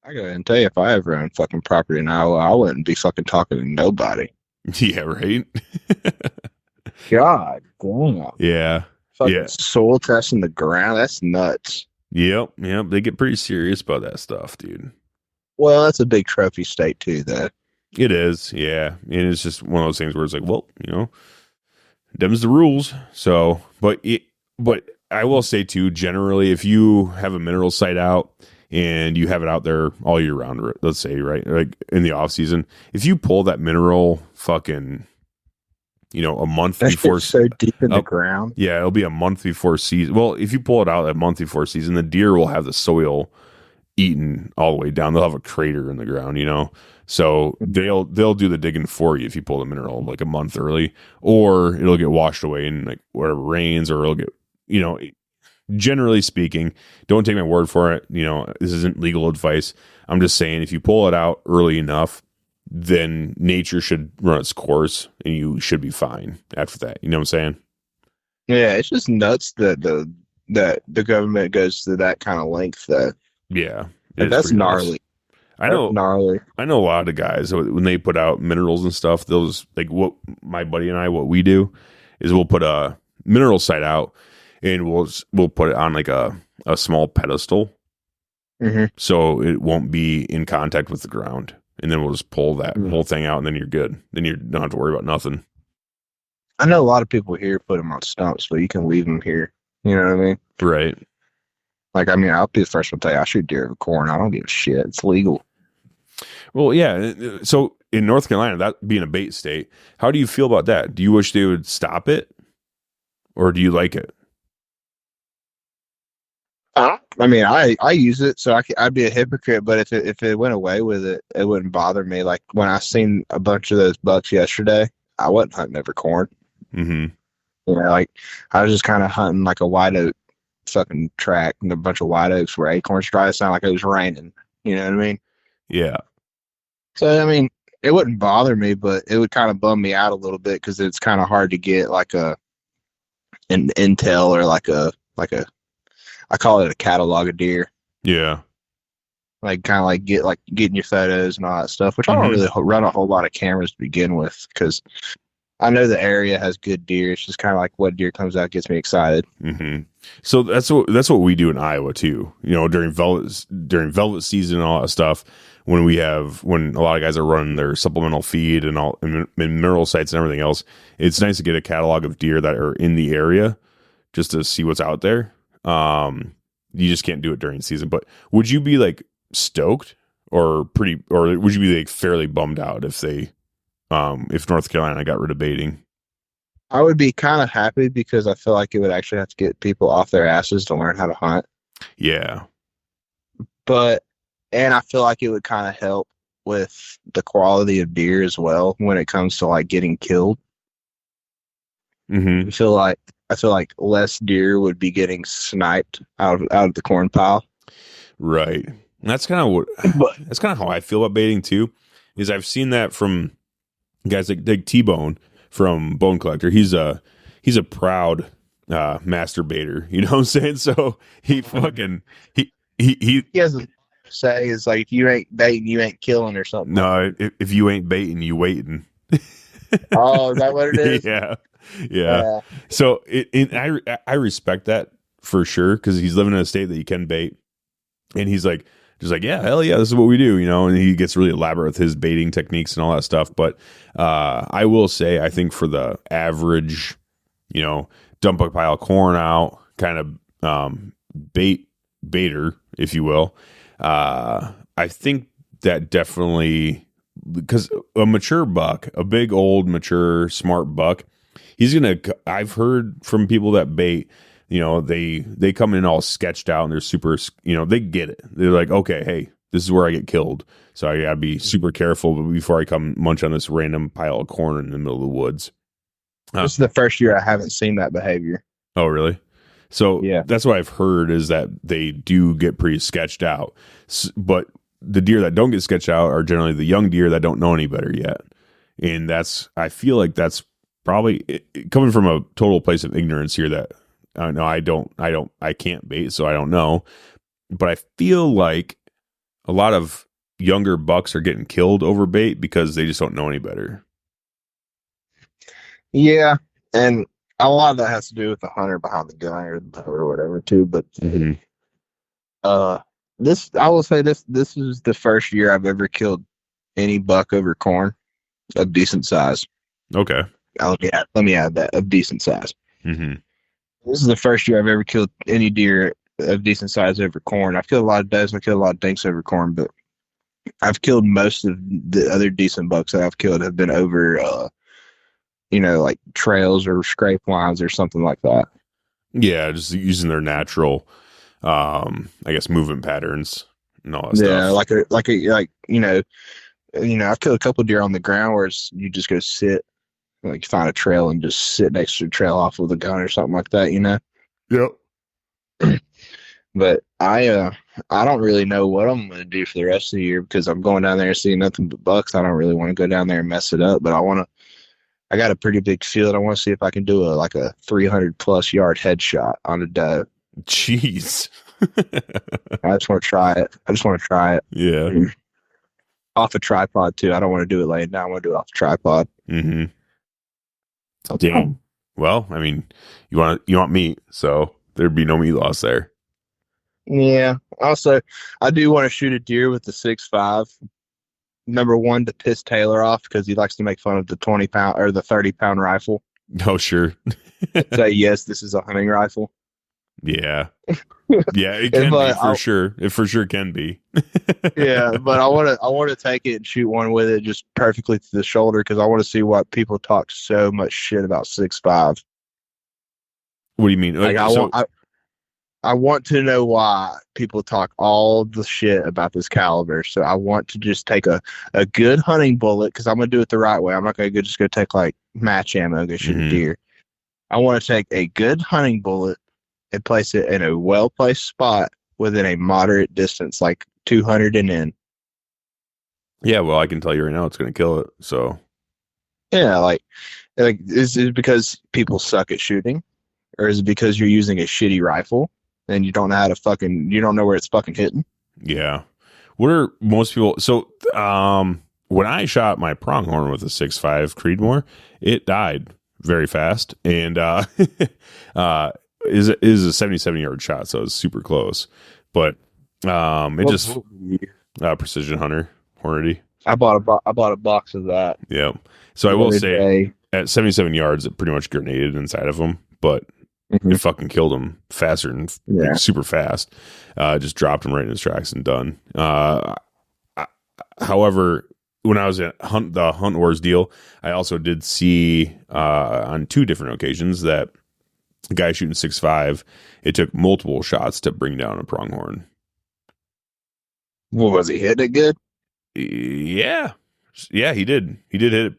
I go ahead and tell you, if I ever owned fucking property in Iowa, I wouldn't be fucking talking to nobody. Yeah, right. God damn. Yeah. Fucking soil testing the ground. That's nuts. Yep. They get pretty serious about that stuff, dude. Well, that's a big trophy state too, though. It is, yeah. And it's just one of those things where it's like, well, them's the rules. So, but I will say too, generally, if you have a mineral site out and you have it out there all year round, let's say, right, like in the off season, if you pull that mineral fucking, a month before, so deep in the ground. Yeah, it'll be a month before season. Well, if you pull it out a month before season, the deer will have the soil eaten all the way down. They'll have a crater in the ground, So they'll do the digging for you if you pull the mineral like a month early, or it'll get washed away in like whatever rains, or it'll get, generally speaking, don't take my word for it. This isn't legal advice. I'm just saying, if you pull it out early enough, then nature should run its course and you should be fine after that. You know what I'm saying? Yeah, it's just nuts that the government goes to that kind of length. Yeah, that's gnarly. Nice. I know a lot of guys, when they put out minerals and stuff, they'll just, like, what my buddy and I, what we do is we'll put a mineral site out and we'll put it on like a small pedestal. Mm-hmm. So it won't be in contact with the ground. And then we'll just pull that whole thing out, and then you're good. Then you don't have to worry about nothing. I know a lot of people here put them on stumps, but you can leave them here. You know what I mean? Right. Like, I mean, I'll be the first one to tell you, I shoot deer over corn. I don't give a shit. It's legal. Well, yeah. So in North Carolina, that being a bait state, how do you feel about that? Do you wish they would stop it, or do you like it? I mean, I use it, so I'd be a hypocrite. But if it went away with it, it wouldn't bother me. Like when I seen a bunch of those bucks yesterday, I wasn't hunting over corn. Mm-hmm. Like I was just kind of hunting like a white oak fucking track and a bunch of white oaks where acorns dry. It sounded like it was raining. You know what I mean? Yeah. So I mean, it wouldn't bother me, but it would kind of bum me out a little bit because it's kind of hard to get like an intel or like a I call it a catalog of deer. Yeah. Like kind of like getting your photos and all that stuff, which I don't really run a whole lot of cameras to begin with because I know the area has good deer. It's just kind of like what deer comes out gets me excited. Mm-hmm. So that's what we do in Iowa too. During velvet season and all that stuff. When a lot of guys are running their supplemental feed and mineral sites and everything else, it's nice to get a catalog of deer that are in the area just to see what's out there. You just can't do it during season. But would you be like stoked or would you be like fairly bummed out if if North Carolina got rid of baiting? I would be kind of happy because I feel like it would actually have to get people off their asses to learn how to hunt. Yeah. And I feel like it would kind of help with the quality of deer as well when it comes to like getting killed. Mm-hmm. I feel like less deer would be getting sniped out of the corn pile. Right. And that's kind of how I feel about baiting too. Is I've seen that from guys like T-Bone from Bone Collector. He's a proud masturbator. You know what I'm saying? So he fucking he has a say is like, if you ain't baiting, you ain't killing or something. No, if you ain't baiting, you waiting. Oh, is that what it is? Yeah. So I respect that for sure, because he's living in a state that you can bait, and he's like, just like, yeah, hell yeah, this is what we do, you know. And he gets really elaborate with his baiting techniques and all that stuff. But I will say, I think for the average, you know, dump a pile of corn out kind of baiter, if you will, I think that definitely, because a mature buck, a big old mature smart buck, I've heard from people that bait, you know, they come in all sketched out and they're super, you know, they get it. They're like, okay, hey, this is where I get killed, so I gotta be super careful before I come munch on this random pile of corn in the middle of the woods. This is the first year I haven't seen that behavior. Oh, really? So yeah, that's what I've heard, is that they do get pretty sketched out. But the deer that don't get sketched out are generally the young deer that don't know any better yet. And I feel like that's probably coming from a total place of ignorance here, that I can't bait, so I don't know. But I feel like a lot of younger bucks are getting killed over bait because they just don't know any better. Yeah. And a lot of that has to do with the hunter behind the gun or the bow or whatever too. But I will say this is the first year I've ever killed any buck over corn of decent size. Okay. Let me add that, of decent size. Mm-hmm. This is the first year I've ever killed any deer of decent size over corn. I've killed a lot of does, I've killed a lot of dinks over corn, but I've killed most of the other decent bucks that I've killed have been over you know, like trails or scrape lines or something like that. Yeah, just using their natural, I guess, movement patterns and all that stuff. Yeah, like you know, I've killed a couple of deer on the ground where you just go sit, like find a trail and just sit next to the trail off with a gun or something like that, you know. Yep. But I don't really know what I'm going to do for the rest of the year, because I'm going down there and seeing nothing but bucks. I don't really want to go down there and mess it up, but I got a pretty big field. I want to see if I can do a 300+ yard headshot on a doe. Jeez. I just want to try it. Yeah. Off a tripod too. I don't want to do it laying down. I want to do it off a tripod. Mm-hmm. Damn. Well, I mean, you want meat, so there'd be no meat loss there. Yeah. Also, I do want to shoot a deer with the 6.5. Number one, to piss Taylor off, because he likes to make fun of the 20-pound or the 30-pound rifle. Oh, sure. Say, yes, this is a hunting rifle. Yeah. Yeah, it can be for sure. It for sure can be. Yeah, but I want to take it and shoot one with it just perfectly to the shoulder, because I want to see what people talk so much shit about 6.5. What do you mean? Like, I want to know why people talk all the shit about this caliber. So I want to just take a good hunting bullet, because I'm going to do it the right way. I'm not going to just go take like match ammo and go shoot a deer. I want to take a good hunting bullet and place it in a well-placed spot within a moderate distance, like 200 and in. Yeah, well, I can tell you right now it's going to kill it. So, yeah, like is it because people suck at shooting? Or is it because you're using a shitty rifle and you don't know how to you don't know where it's fucking hitting? Yeah. What are most people? So, when I shot my pronghorn with a 6.5 Creedmoor, it died very fast, and is a 77-yard shot, so it's super close. But Precision Hunter Hornady. I bought a box of that. Yeah. So I will say at 77 yards, it pretty much grenaded inside of them, but it fucking killed him faster and like, super fast. Just dropped him right in his tracks and done. However, when I was at the Hunt Wars deal, I also did see on 2 different occasions that the guy shooting 6.5, it took multiple shots to bring down a pronghorn. Well, was he hitting it good? Yeah, he did. He did hit it.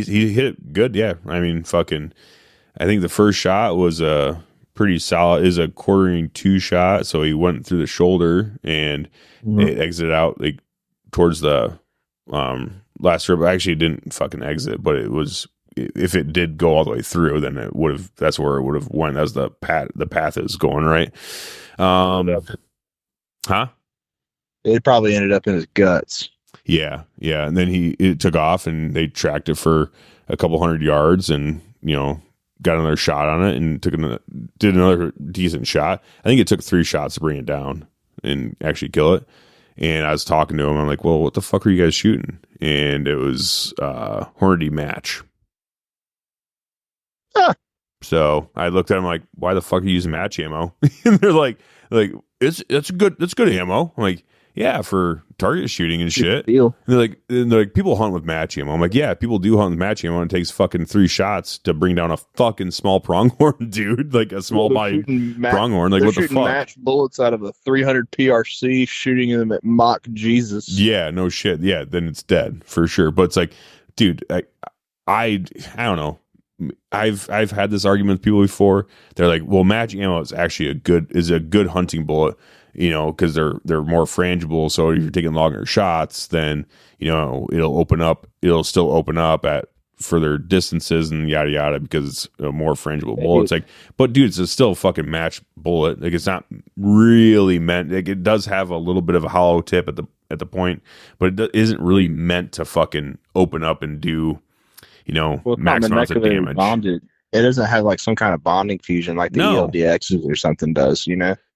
He hit it good. Yeah, I mean, fucking. I think the first shot was a pretty solid. Is a quartering 2 shot, so he went through the shoulder and it exited out like towards the last strip. Actually, it didn't fucking exit, but it was. If it did go all the way through, then it would have. That's where it would have went. That's the path is going right. Huh? It probably ended up in his guts. Yeah, and then it took off, and they tracked it for a couple 100 yards, and got another shot on it, and did another decent shot. I think it took 3 shots to bring it down and actually kill it. And I was talking to him. I'm like, "Well, what the fuck are you guys shooting?" And it was Hornady match. So I looked at him like, "Why the fuck are you using match ammo?" And they're like it's good ammo. I'm like, "Yeah, for target shooting and shit." And they're like, "People hunt with match ammo." I'm like, "Yeah, people do hunt with match ammo, and it takes fucking 3 shots to bring down a fucking small pronghorn, dude. Like a small body pronghorn. Like what the fuck?" Match bullets out of a 300 PRC, shooting them at mock Jesus. Yeah, no shit. Yeah, then it's dead for sure. But it's like, dude, I don't know. I've had this argument with people before. They're like, "Well, match ammo is actually a good hunting bullet." Because they're more frangible. So if you're taking longer shots, then it'll still open up at further distances and yada yada because it's a more frangible bullet. It's like, but dude, it's still a fucking match bullet. Like it's not really meant. Like it does have a little bit of a hollow tip at the point, but it isn't really meant to fucking open up and do max amounts of damage. Bonded. It doesn't have like some kind of bonding fusion like the ELDXs or something does.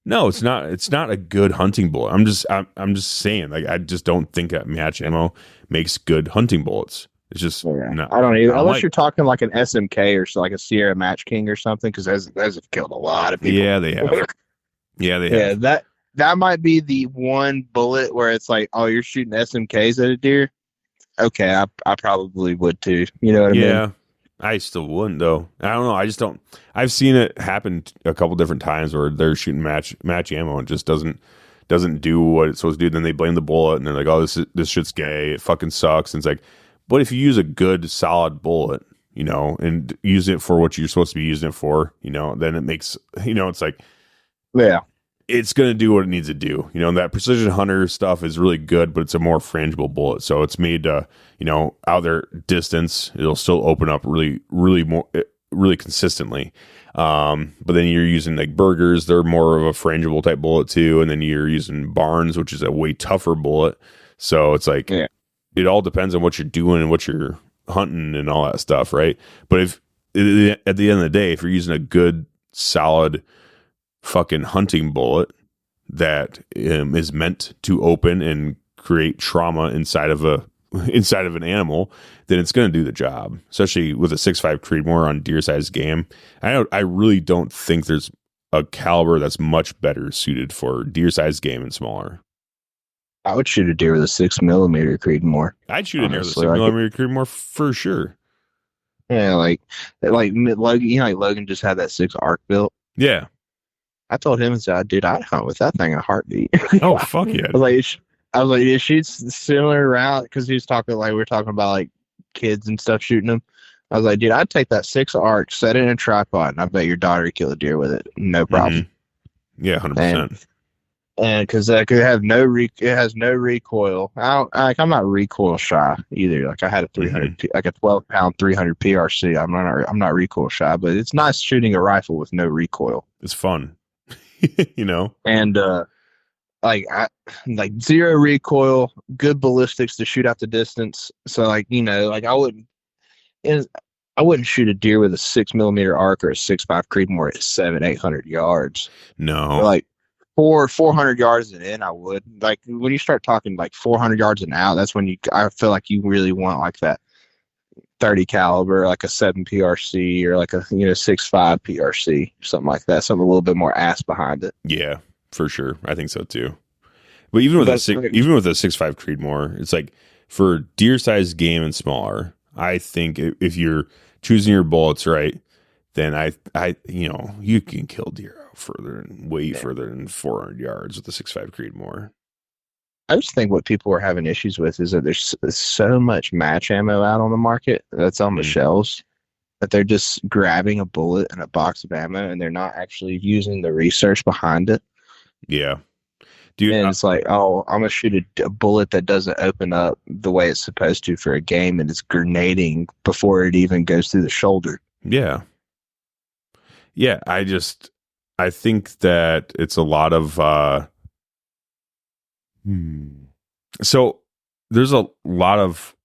No, it's not. It's not a good hunting bullet. I'm just saying. Like, I just don't think that match ammo makes good hunting bullets. It's just no. I don't either. Unless you're talking like an SMK or so, like a Sierra Match King or something, because those have killed a lot of people. Yeah, they have. Yeah, that might be the one bullet where it's like, oh, you're shooting SMKs at a deer. Okay, I probably would too. You know what I mean? Yeah. I still wouldn't though. I don't know. I just don't. I've seen it happen a couple different times where they're shooting match ammo and just doesn't do what it's supposed to do. Then they blame the bullet and they're like, "Oh, this shit's gay. It fucking sucks." And it's like, but if you use a good solid bullet, and use it for what you're supposed to be using it for, then it makes it's like, yeah, it's going to do what it needs to do. That precision hunter stuff is really good, but it's a more frangible bullet. So it's made to, out there distance, it'll still open up really, really really consistently. But then you're using like burgers. They're more of a frangible type bullet too. And then you're using Barnes, which is a way tougher bullet. So it's like, it all depends on what you're doing and what you're hunting and all that stuff. Right. But if at the end of the day, if you're using a good, solid, fucking hunting bullet that is meant to open and create trauma inside of an animal, then it's going to do the job. Especially with a 6.5 Creedmoor on deer-sized game. I really don't think there's a caliber that's much better suited for deer-sized game and smaller. I would shoot a deer with a 6mm Creedmoor. I'd shoot a deer with a 6mm Creedmoor for sure. Yeah, like Logan. Like Logan just had that 6 arc built. Yeah. I told him, dude, I'd hunt with that thing in a heartbeat. Oh, fuck yeah. I was like, it shoots similar route, because he was talking, like, we were talking about, like, kids and stuff shooting them. I was like, dude, I'd take that 6 arc, set it in a tripod, and I bet your daughter would kill a deer with it. No problem. Mm-hmm. Yeah, 100%. And because it has no recoil. I'm not recoil shy either. Like I had a 300, like a 12-pound 300 PRC. I'm not recoil shy, but it's nice shooting a rifle with no recoil. It's fun. And like zero recoil, good ballistics to shoot out the distance. So like I wouldn't shoot a deer with a 6mm arc or a 6.5 Creedmoor at 700-800 yards. No, or like 400 yards and in, I would. Like when you start talking like 400 yards and out, that's when I feel like you really want like that .30 caliber, like a 7 PRC or like a 6.5 PRC, something like that. Something a little bit more ass behind it. Yeah, for sure. I think so too. But even with a 6.5 Creedmoor, it's like for deer sized game and smaller, I think if you're choosing your bullets right, then you can kill deer out further than 400 yards with a 6.5 Creedmoor. I just think what people are having issues with is that there's so much match ammo out on the market that's on the shelves that they're just grabbing a bullet and a box of ammo and they're not actually using the research behind it. Yeah. Dude, and it's like, oh, I'm going to shoot a bullet that doesn't open up the way it's supposed to for a game, and it's grenading before it even goes through the shoulder. Yeah. Yeah, I think that it's a lot of so there's a lot of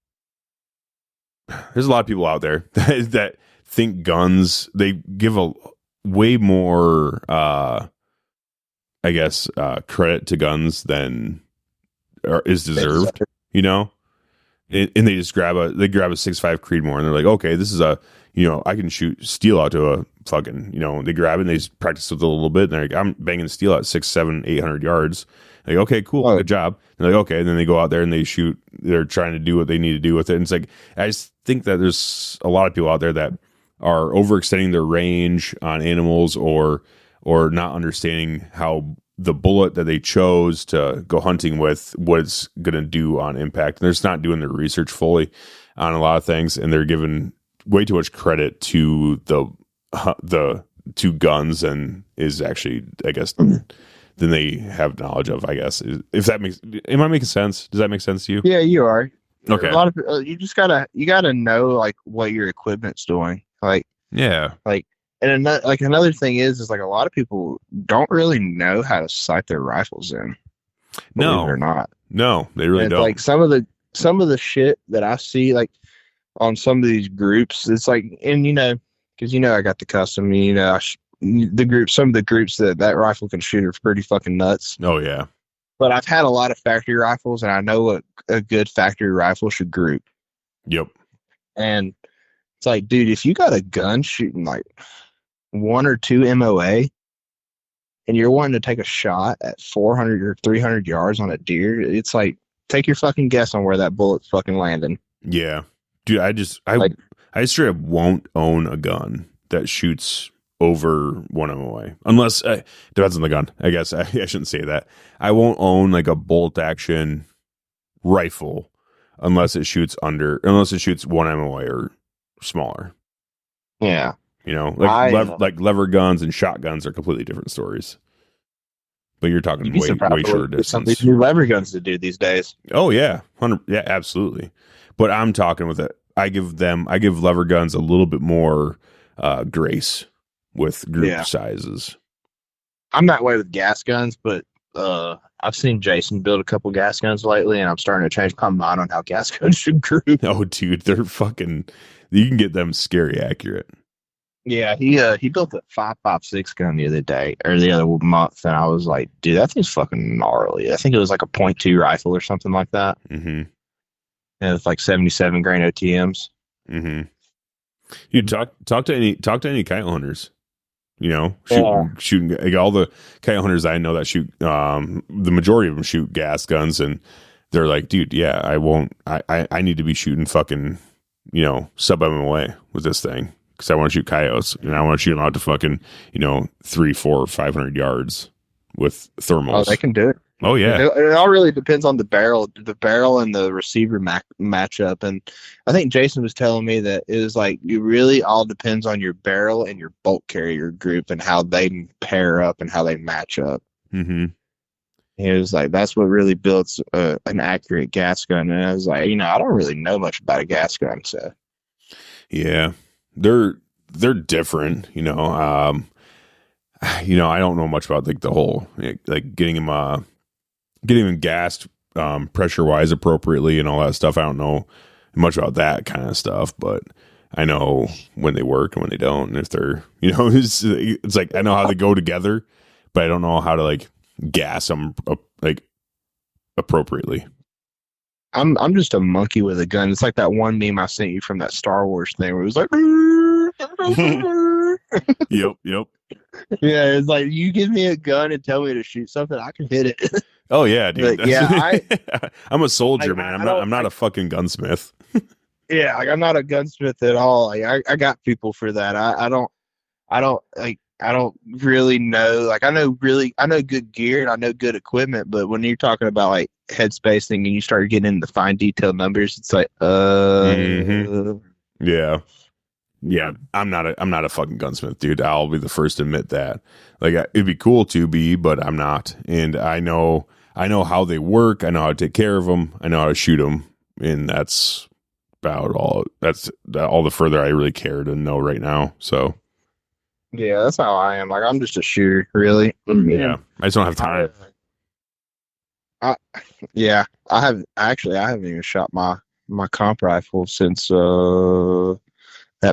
people out there that think guns, they give a way more credit to guns than is deserved, and they just grab a 6.5 Creedmoor and they're like, okay, this is I can shoot steel out to a fucking, they grab it and they just practice with it a little bit and they're like, I'm banging steel at 600, 700, 800 yards. Like, okay, cool, good job. And they're like, okay, and then they go out there and they shoot. They're trying to do what they need to do with it. And it's like, I just think that there's a lot of people out there that are overextending their range on animals or not understanding how the bullet that they chose to go hunting with, what it's going to do on impact. And they're just not doing their research fully on a lot of things, and they're giving way too much credit to the two guns, and is actually, I guess, than they have knowledge of, I guess. If that am I making sense? Does that make sense to you? Yeah, you are. Okay. A lot of you gotta know like what your equipment's doing. Like, yeah. Like, and another thing is like a lot of people don't really know how to sight their rifles in. No, or not. No, they really don't. Like some of the shit that I see like on some of these groups, it's like, and because I got the custom, some of the groups that rifle can shoot are pretty fucking nuts. Oh yeah. But I've had a lot of factory rifles, and I know what a good factory rifle should group. Yep. And it's like, dude, if you got a gun shooting like 1 or 2 MOA, and you're wanting to take a shot at 400 or 300 yards on a deer, it's like, take your fucking guess on where that bullet's fucking landing. Yeah, dude, I straight up won't own a gun that shoots over 1 MOA, unless depends on the gun. I guess I shouldn't say that. I won't own like a bolt action rifle unless it shoots 1 MOA or smaller. Yeah. Like lever guns and shotguns are completely different stories. But you're talking way shorter distance. Some of these new lever guns to do these days. Oh yeah, 100. Yeah, absolutely. But I'm talking with it. I give lever guns a little bit more grace with group sizes. I'm that way with gas guns, but I've seen Jason build a couple gas guns lately, and I'm starting to change my mind on how gas guns should group. Oh, dude, they're fucking. You can get them scary accurate. Yeah, he built a 5.56 gun the other day or the other month, and I was like, dude, that thing's fucking gnarly. I think it was like a .2 rifle or something like that. Mm-hmm. And it's like 77 grain OTMs. Mm-hmm. You talk to any coyote hunters. Shooting like all the coyote hunters I know that shoot. The majority of them shoot gas guns, and they're like, dude, yeah, I won't. I need to be shooting fucking sub MOA with this thing. Because I want to shoot coyotes, and I want to shoot them out to fucking 300, 400, 500 yards with thermals. Oh, they can do it. Oh yeah. It all really depends on the barrel and the receiver matchup. And I think Jason was telling me that it was like it really all depends on your barrel and your bolt carrier group and how they pair up and how they match up. Mm-hmm. He was like, that's what really builds an accurate gas gun. And I was like, I don't really know much about a gas gun, so yeah. They're different, I don't know much about like the whole like getting them gassed pressure wise appropriately and all that stuff. I don't know much about that kind of stuff, but I know when they work and when they don't, and if they're it's like I know how they go together, but I don't know how to like gas them like appropriately. I'm just a monkey with a gun. It's like that one meme I sent you from that Star Wars thing where it was like, Yep. yeah, it's like you give me a gun and tell me to shoot something, I can hit it. Oh yeah, dude. But, yeah, I'm a soldier, man. I don't, I'm not a fucking gunsmith. yeah, like I'm not a gunsmith at all. Like I got people for that. I don't really know. Like I know good gear and I know good equipment, but when you're talking about like head spacing and you start getting into fine detailed numbers, it's like Yeah. Yeah, I'm not a fucking gunsmith, dude. I'll be the first to admit that. Like it'd be cool to be, but I'm not. And I know how they work. I know how to take care of them. I know how to shoot them, and that's about all. That's all the further I really care to know right now. So yeah, that's how I am. Like I'm just a shooter, really. Yeah, I just don't have time. I haven't even shot my comp rifle since that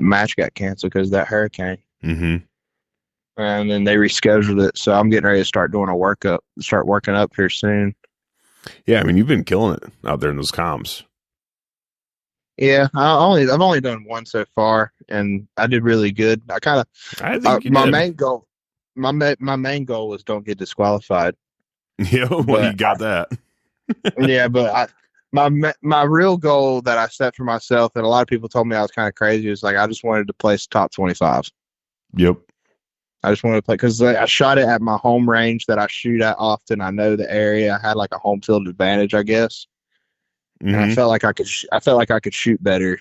match got canceled because of that hurricane. Mm-hmm. And then they rescheduled it, so I'm getting ready to start doing start working up here soon. Yeah, I mean you've been killing it out there in those comms. Yeah, I've only done one so far, and I did really good. I think my main goal was don't get disqualified. Yeah, well, you got that. Yeah, but my real goal that I set for myself, and a lot of people told me I was kind of crazy, was like I just wanted to place top 25. Yep. I just wanted to play because I shot it at my home range that I shoot at often. I know the area. I had like a home field advantage, I guess. Mm-hmm. And I felt like I could shoot better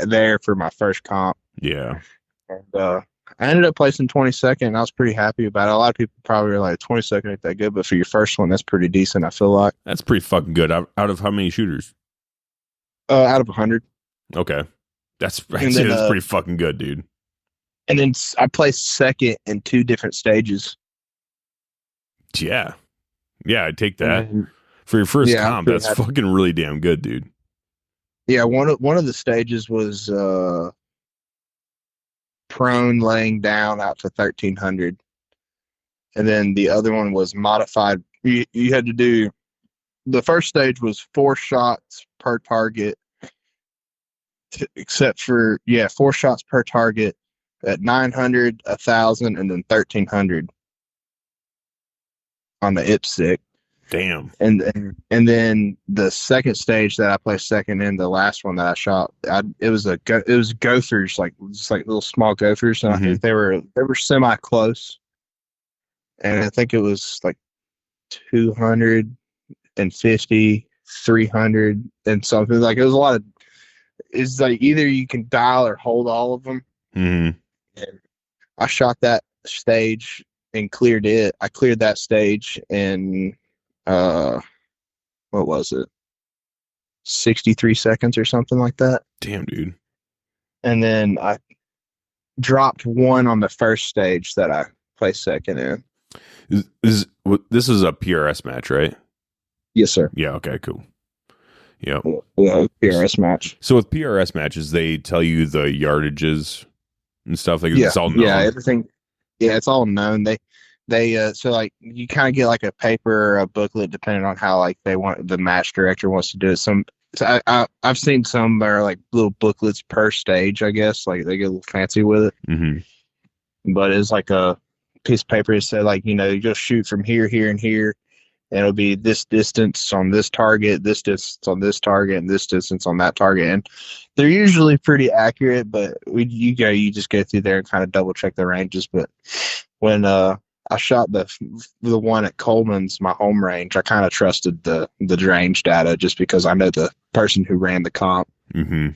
there for my first comp. Yeah. And I ended up placing 22nd, and I was pretty happy about it. A lot of people probably were like, 22nd ain't that good, but for your first one, that's pretty decent, I feel like. That's pretty fucking good. Out of how many shooters? Out of 100. Okay. That's pretty fucking good, dude. And then I placed second in 2 different stages. Yeah. Yeah, I'd take that. For your first comp, that's fucking really damn good, dude. Yeah, one of the stages was prone laying down out to 1,300. And then the other one was modified. You had to do, the first stage was 4 shots per target, except for, 4 shots per target at 900, 1,000, and then 1,300 on the IPSC. Damn. And then the second stage that I placed second in, the last one that I shot, it was gophers, like just like little small gophers, and I think they were semi close, and I think it was like 250, 300, and something. Like it was a lot of. It's like either you can dial or hold all of them. Mm-hmm. And I shot that stage and cleared it. I cleared that stage in what was it? 63 seconds or something like that. Damn, dude. And then I dropped one on the first stage that I placed second in. This is a PRS match, right? Yes, sir. Yeah, okay, cool. Yeah. PRS match. So with PRS matches, they tell you the yardages and stuff like it's all known. Yeah, everything. Yeah, it's all known. They so like you kind of get like a paper or a booklet depending on how like the match director wants to do it. I've seen some that are like little booklets per stage, I guess, like they get a little fancy with it. Mm-hmm. But it's like a piece of paper that said like, you just shoot from here, here, and here, and it'll be this distance on this target, this distance on this target, and this distance on that target. And they're usually pretty accurate, but you just go through there and kind of double check the ranges. But when I shot the one at Coleman's, my home range, I kind of trusted the range data just because I know the person who ran the comp. Mm-hmm.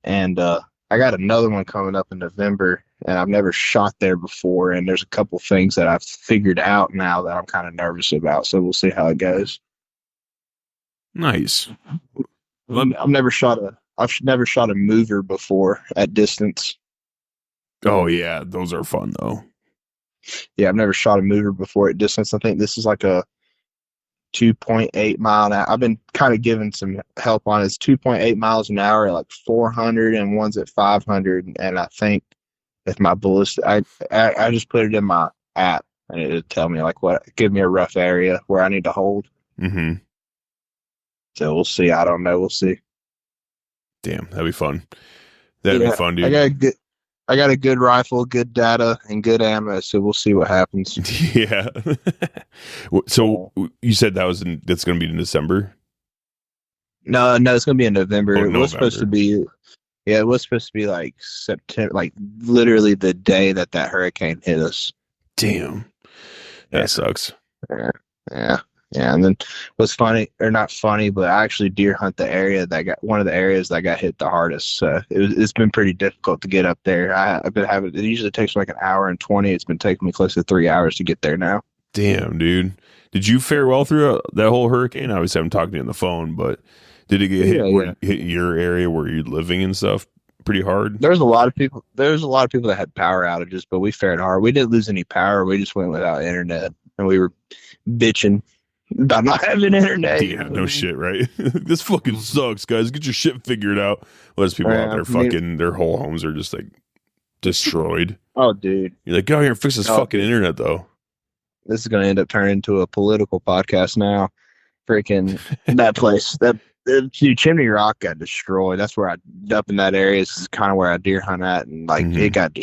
And I got another one coming up in November, and I've never shot there before. And there's a couple things that I've figured out now that I'm kind of nervous about. So we'll see how it goes. Nice. I've never shot a mover before at distance. Oh yeah, those are fun though. Yeah, I've never shot a mover before at distance. I think this is like a 2.8 mile an hour. I've been kind of giving some help on it. It's 2.8 miles an hour at like 400 and one's at 500. And I think with my bullets, I just put it in my app and it would tell me like give me a rough area where I need to hold. Mm-hmm. So we'll see. I don't know. We'll see. Damn, that'd be fun. That'd be fun, dude. I got a good rifle, good data, and good ammo. So we'll see what happens. Yeah. So you said that's going to be in December? No, it's going to be in November. Oh, it was supposed to be. Yeah, it was supposed to be like September, like literally the day that hurricane hit us. Damn, that sucks. Yeah. And then was funny or not funny, but I actually deer hunt the area that got one of the areas that got hit the hardest. So it's been pretty difficult to get up there. I've been having it usually takes like an hour and 20. It's been taking me close to 3 hours to get there now. Damn, dude. Did you fare well through that whole hurricane? Obviously, I'm talking to you on the phone, but did it get hit your area where you're living and stuff pretty hard? There's a lot of people that had power outages, but we fared hard. We didn't lose any power. We just went without internet, and we were bitching about not having internet. Yeah, no shit, right? This fucking sucks, guys. Get your shit figured out. Well, there's people out there their whole homes are just like destroyed. Oh, dude. You're like, go here and fix this fucking internet, though. This is going to end up turning into a political podcast now. Freaking that place. Dude, Chimney Rock got destroyed. That's where up in that area is kind of where I deer hunt at, and like it got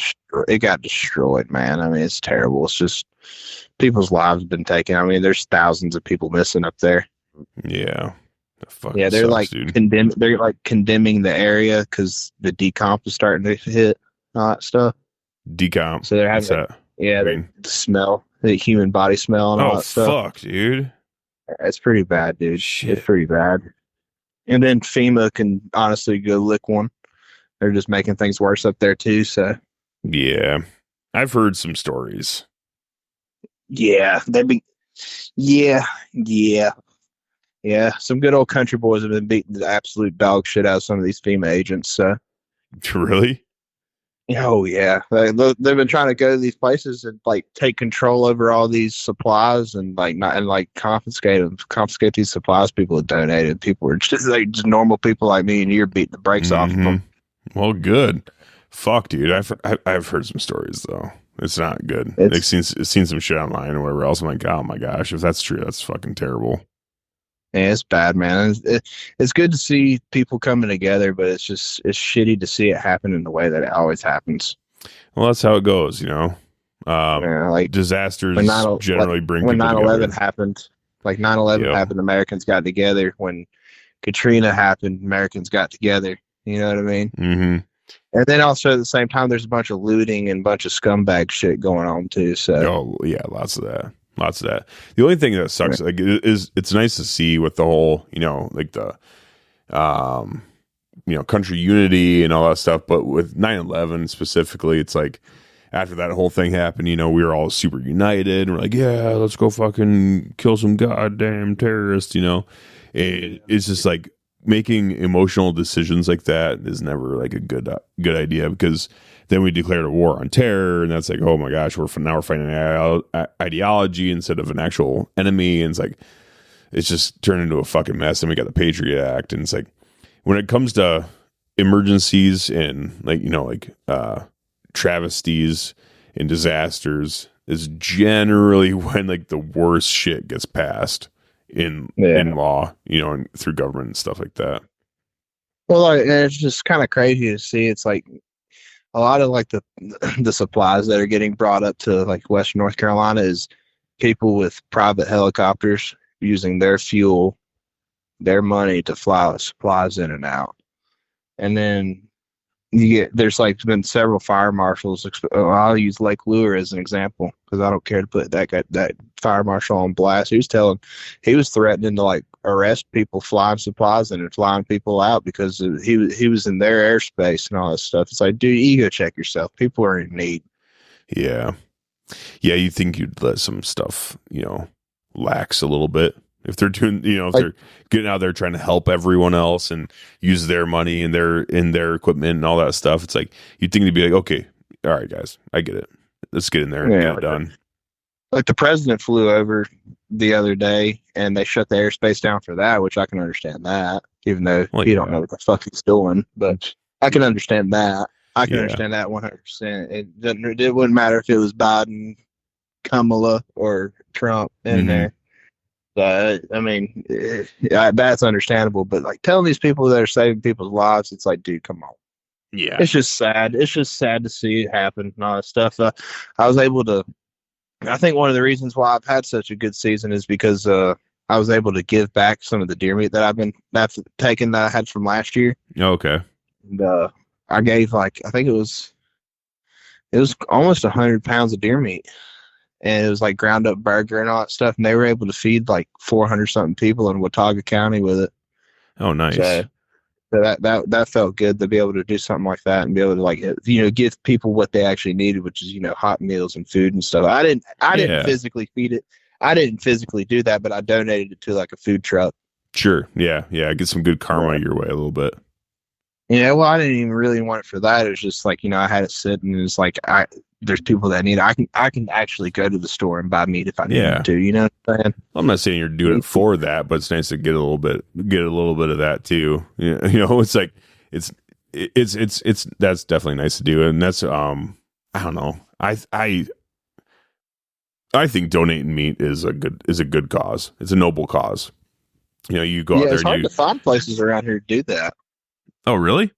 destroyed, man. I mean, it's terrible. It's just people's lives have been taken. I mean, there's thousands of people missing up there. Yeah, they're sucks, like they're like condemning the area because the decomp is starting to hit all that stuff. Decomp. So they're having the smell, the human body smell, and all that stuff. Oh fuck, dude. It's pretty bad, dude. Shit. It's pretty bad. And then FEMA can honestly go lick one. They're just making things worse up there too. So yeah, I've heard some stories. Yeah, some good old country boys have been beating the absolute dog shit out of some of these FEMA agents. So really? Oh yeah, they've been trying to go to these places and like take control over all these supplies and confiscate these supplies people have donated. People are just normal people like me and you're beating the brakes off of them. Well, good. Fuck, dude. I've heard some stories though. It's not good. I've seen some shit online or whatever else. I'm like, oh my gosh, if that's true, that's fucking terrible. Yeah, it's bad, man. It's good to see people coming together, but it's shitty to see it happen in the way that it always happens. Well, that's how it goes, you know. Like disasters generally bring when people 9/11 together. happened. Like 9/11 happened, Americans got together. When Katrina happened, Americans got together. You know what I mean? Mm-hmm. And then also at the same time, there's a bunch of looting and a bunch of scumbag shit going on too. So lots of that. The only thing that sucks it's nice to see with the whole, like the country unity and all that stuff, but with 9/11 specifically, it's like after that whole thing happened, we were all super united and we're like, yeah, let's go fucking kill some goddamn terrorists. It's just like making emotional decisions like that is never like a good idea, because then we declared a war on terror, and that's like, oh my gosh, we're fighting an ideology instead of an actual enemy, and it's just turned into a fucking mess. And we got the Patriot Act, and it's like when it comes to emergencies and travesties and disasters is generally when like the worst shit gets passed in law, and through government and stuff like that. Well, it's just kind of crazy to see. It's like a lot of like the supplies that are getting brought up to like Western North Carolina is people with private helicopters using their fuel, their money to fly supplies in and out. And then there's like been several fire marshals. I'll use Lake Lure as an example because I don't care to put that fire marshal on blast. He was threatening to like arrest people flying supplies in and flying people out because he was in their airspace and all that stuff. It's like, dude, ego check yourself. People are in need. Yeah. You think you'd let some stuff, lax a little bit. If they're doing, if they're getting out there trying to help everyone else and use their money and their equipment and all that stuff, it's like you'd think they'd be like, okay, all right, guys, I get it. Let's get in there and get it done. Like the president flew over the other day and they shut the airspace down for that, which I can understand that, even though you don't know what the fuck he's doing. But I can understand that. I can understand that 100%. It wouldn't matter if it was Biden, Kamala, or Trump in there. I mean, that's understandable, but like telling these people that are saving people's lives, it's like, dude, come on. Yeah. It's just sad. It's just sad to see it happen and all that stuff. I was able to. I think one of the reasons why I've had such a good season is because I was able to give back some of the deer meat that I've taken that I had from last year. Okay. And I gave I think it was almost 100 pounds of deer meat, and it was like ground up burger and all that stuff. And they were able to feed like 400 something people in Watauga County with it. Oh, nice. So that felt good to be able to do something like that and be able to like give people what they actually needed, which is hot meals and food and stuff. I didn't physically feed it. I didn't physically do that, but I donated it to like a food truck. Sure. Yeah. Get some good karma your way a little bit. Yeah, well, I didn't even really want it for that. It was just like, I had it sit, and it's like there's people that need it. I can actually go to the store and buy meat if I need to. You know what I'm saying? I'm not saying you're doing it for that, but it's nice to get a little bit of that too. It's like it's that's definitely nice to do, and that's I don't know. I think donating meat is a good cause. It's a noble cause. You go out there. It's hard to find places around here to do that. Oh, really?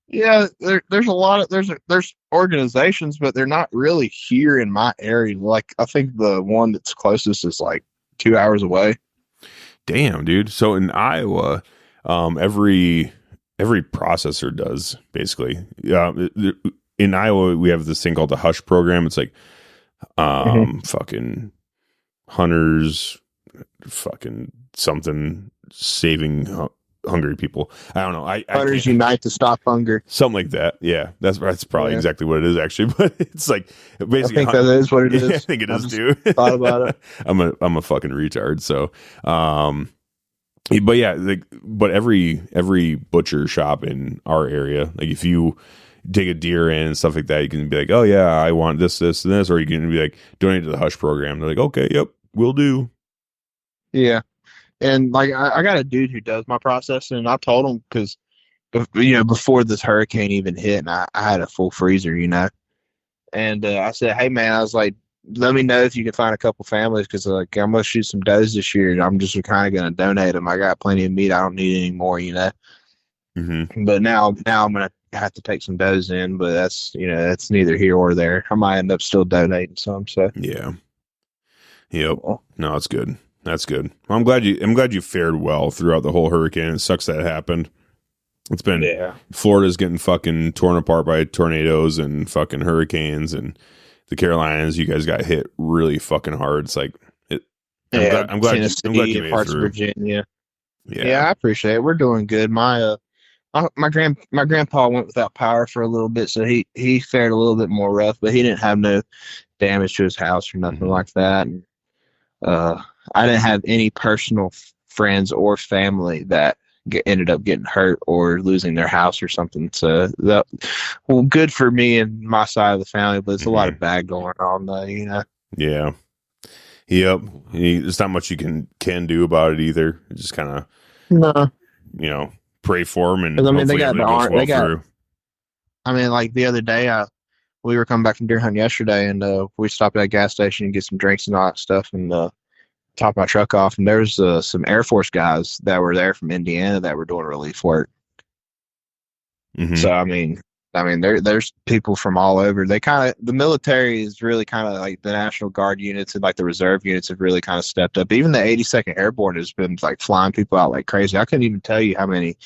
Yeah, there's a lot of there's organizations, but they're not really here in my area. Like I think the one that's closest is like 2 hours away. Damn, dude. So in Iowa, every processor does basically. In Iowa, we have this thing called the Hush program. It's like fucking hunters, fucking something saving hungry people. I don't know. Hunters unite to stop hunger. Something like that. Yeah, that's probably exactly what it is actually. But it's like basically. I think that is what it is. I think it is too. Thought about it. I'm a fucking retard. So, but yeah, but every butcher shop in our area, like if you take a deer in and stuff like that, you can be like, oh yeah, I want this, and this, or you can be like, donate to the Hush program. They're like, okay, yep, we'll do. Yeah. And like I got a dude who does my processing, and I told him because before this hurricane even hit, and I had a full freezer, and I said, hey man, I was like, let me know if you can find a couple families because like I'm gonna shoot some does this year, and I'm just kind of gonna donate them. I got plenty of meat, I don't need any more, Mm-hmm. But now I'm gonna have to take some does in, but that's that's neither here or there. I might end up still donating some. So yeah, yep. No, it's good. That's good. Well, I'm glad you fared well throughout the whole hurricane. It sucks that happened. It's been Florida's getting fucking torn apart by tornadoes and fucking hurricanes, and the Carolinas, you guys got hit really fucking hard. It's like I'm glad you made it through. Virginia. Yeah, I appreciate it. We're doing good. My grandpa went without power for a little bit, so he fared a little bit more rough, but he didn't have no damage to his house or nothing like that. And I didn't have any personal friends or family that ended up getting hurt or losing their house or something. So good for me and my side of the family, but it's a lot of bad going on though, Yeah. Yep. There's not much you can do about it either. Just kind of, pray for them and they got through. I mean, like the other day, we were coming back from deer hunting yesterday, and we stopped at a gas station and get some drinks and all that stuff, and top my truck off, and there's some Air Force guys that were there from Indiana that were doing relief work. Mm-hmm. So I mean, there's people from all over. The military is really kind of like the National Guard units and like the reserve units have really kind of stepped up. Even the 82nd Airborne has been like flying people out like crazy. I couldn't even tell you how many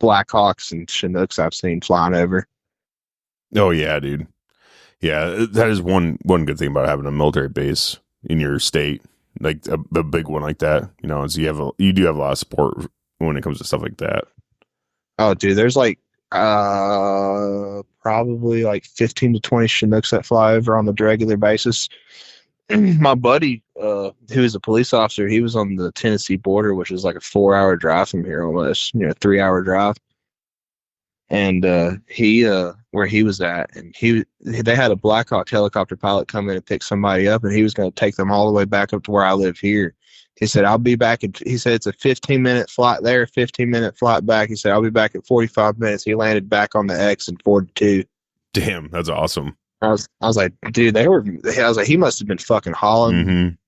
Blackhawks and Chinooks I've seen flying over. Oh yeah, dude. Yeah, that is one good thing about having a military base in your state. Like a big one like that, is you do have a lot of support when it comes to stuff like that. Oh, dude, there's like probably like 15 to 20 Chinooks that fly over on the regular basis. My buddy, who is a police officer, he was on the Tennessee border, which is like a 4-hour drive from here, almost 3-hour drive. And where he was at, and they had a Black Hawk helicopter pilot come in and pick somebody up, and he was going to take them all the way back up to where I live here. He said, I'll be back. He said, it's a 15-minute flight there, 15-minute flight back. He said, I'll be back in 45 minutes. He landed back on the X in 42. Damn, that's awesome. I was like, dude, I was like, he must have been fucking hauling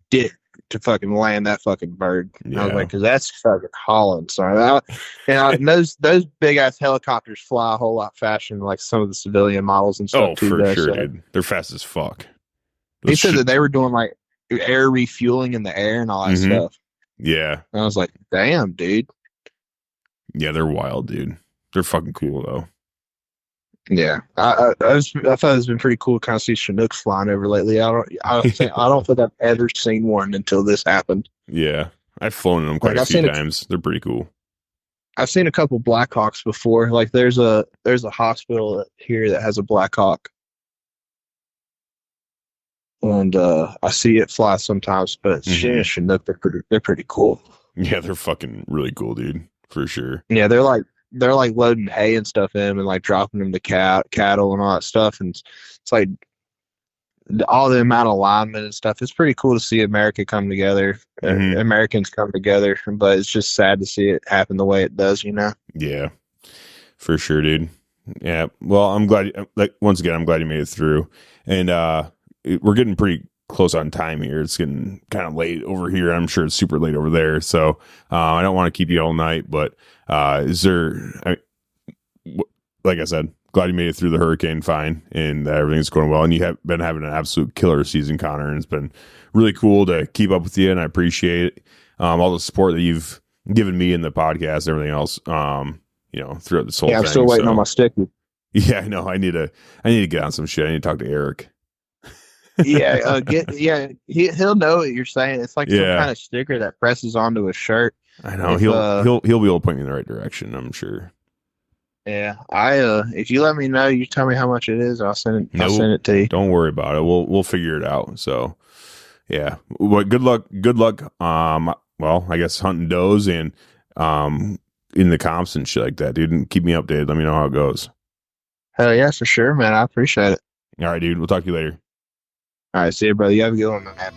to fucking land that fucking bird. Yeah. I was like, because that's fucking hauling. So, and those big ass helicopters fly a whole lot faster than like some of the civilian models and stuff. Oh, too, for sure, so. dude. They're fast as fuck. He said that they were doing like air refueling in the air and all that stuff. Yeah. And I was like, damn, dude. Yeah, they're wild, dude. They're fucking cool though. Yeah, I thought it's been pretty cool to kind of see Chinooks flying over lately. I don't think I've ever seen one until this happened. Yeah, I've flown in them quite a few times. They're pretty cool. I've seen a couple Blackhawks before. Like there's a hospital here that has a Blackhawk, and I see it fly sometimes. But Chinook, they're pretty cool. Yeah, they're fucking really cool, dude, for sure. Yeah, they're like loading hay and stuff in and like dropping them to cattle and all that stuff, and it's like all the amount of linemen and stuff. It's pretty cool to see America come together, Americans come together, but it's just sad to see it happen the way it does, you know? Yeah, for sure, dude. Yeah, well, I'm glad. Like once again, I'm glad you made it through, and we're getting pretty close on time here. It's getting kind of late over here. I'm sure it's super late over there, so I don't want to keep you all night, but is there, like I said, glad you made it through the hurricane fine and everything's going well, and you have been having an absolute killer season, Connor, and it's been really cool to keep up with you, and I appreciate it. All the support that you've given me in the podcast, everything else, throughout this whole thing. I'm still waiting on my sticky. Yeah, I know. I need to get on some shit. I need to talk to Eric. He'll know what you're saying. It's like some kind of sticker that presses onto a shirt. I know. He'll be able to point me in the right direction, I'm sure. Yeah. If you let me know, you tell me how much it is, I'll send it to you. Don't worry about it. We'll figure it out. So yeah. Well, good luck. Well, I guess hunting does and in the comps and shit like that, dude. And keep me updated. Let me know how it goes. Hell yeah, for sure, man. I appreciate it. All right, dude. We'll talk to you later. All right, see you, brother. You have a good one, man.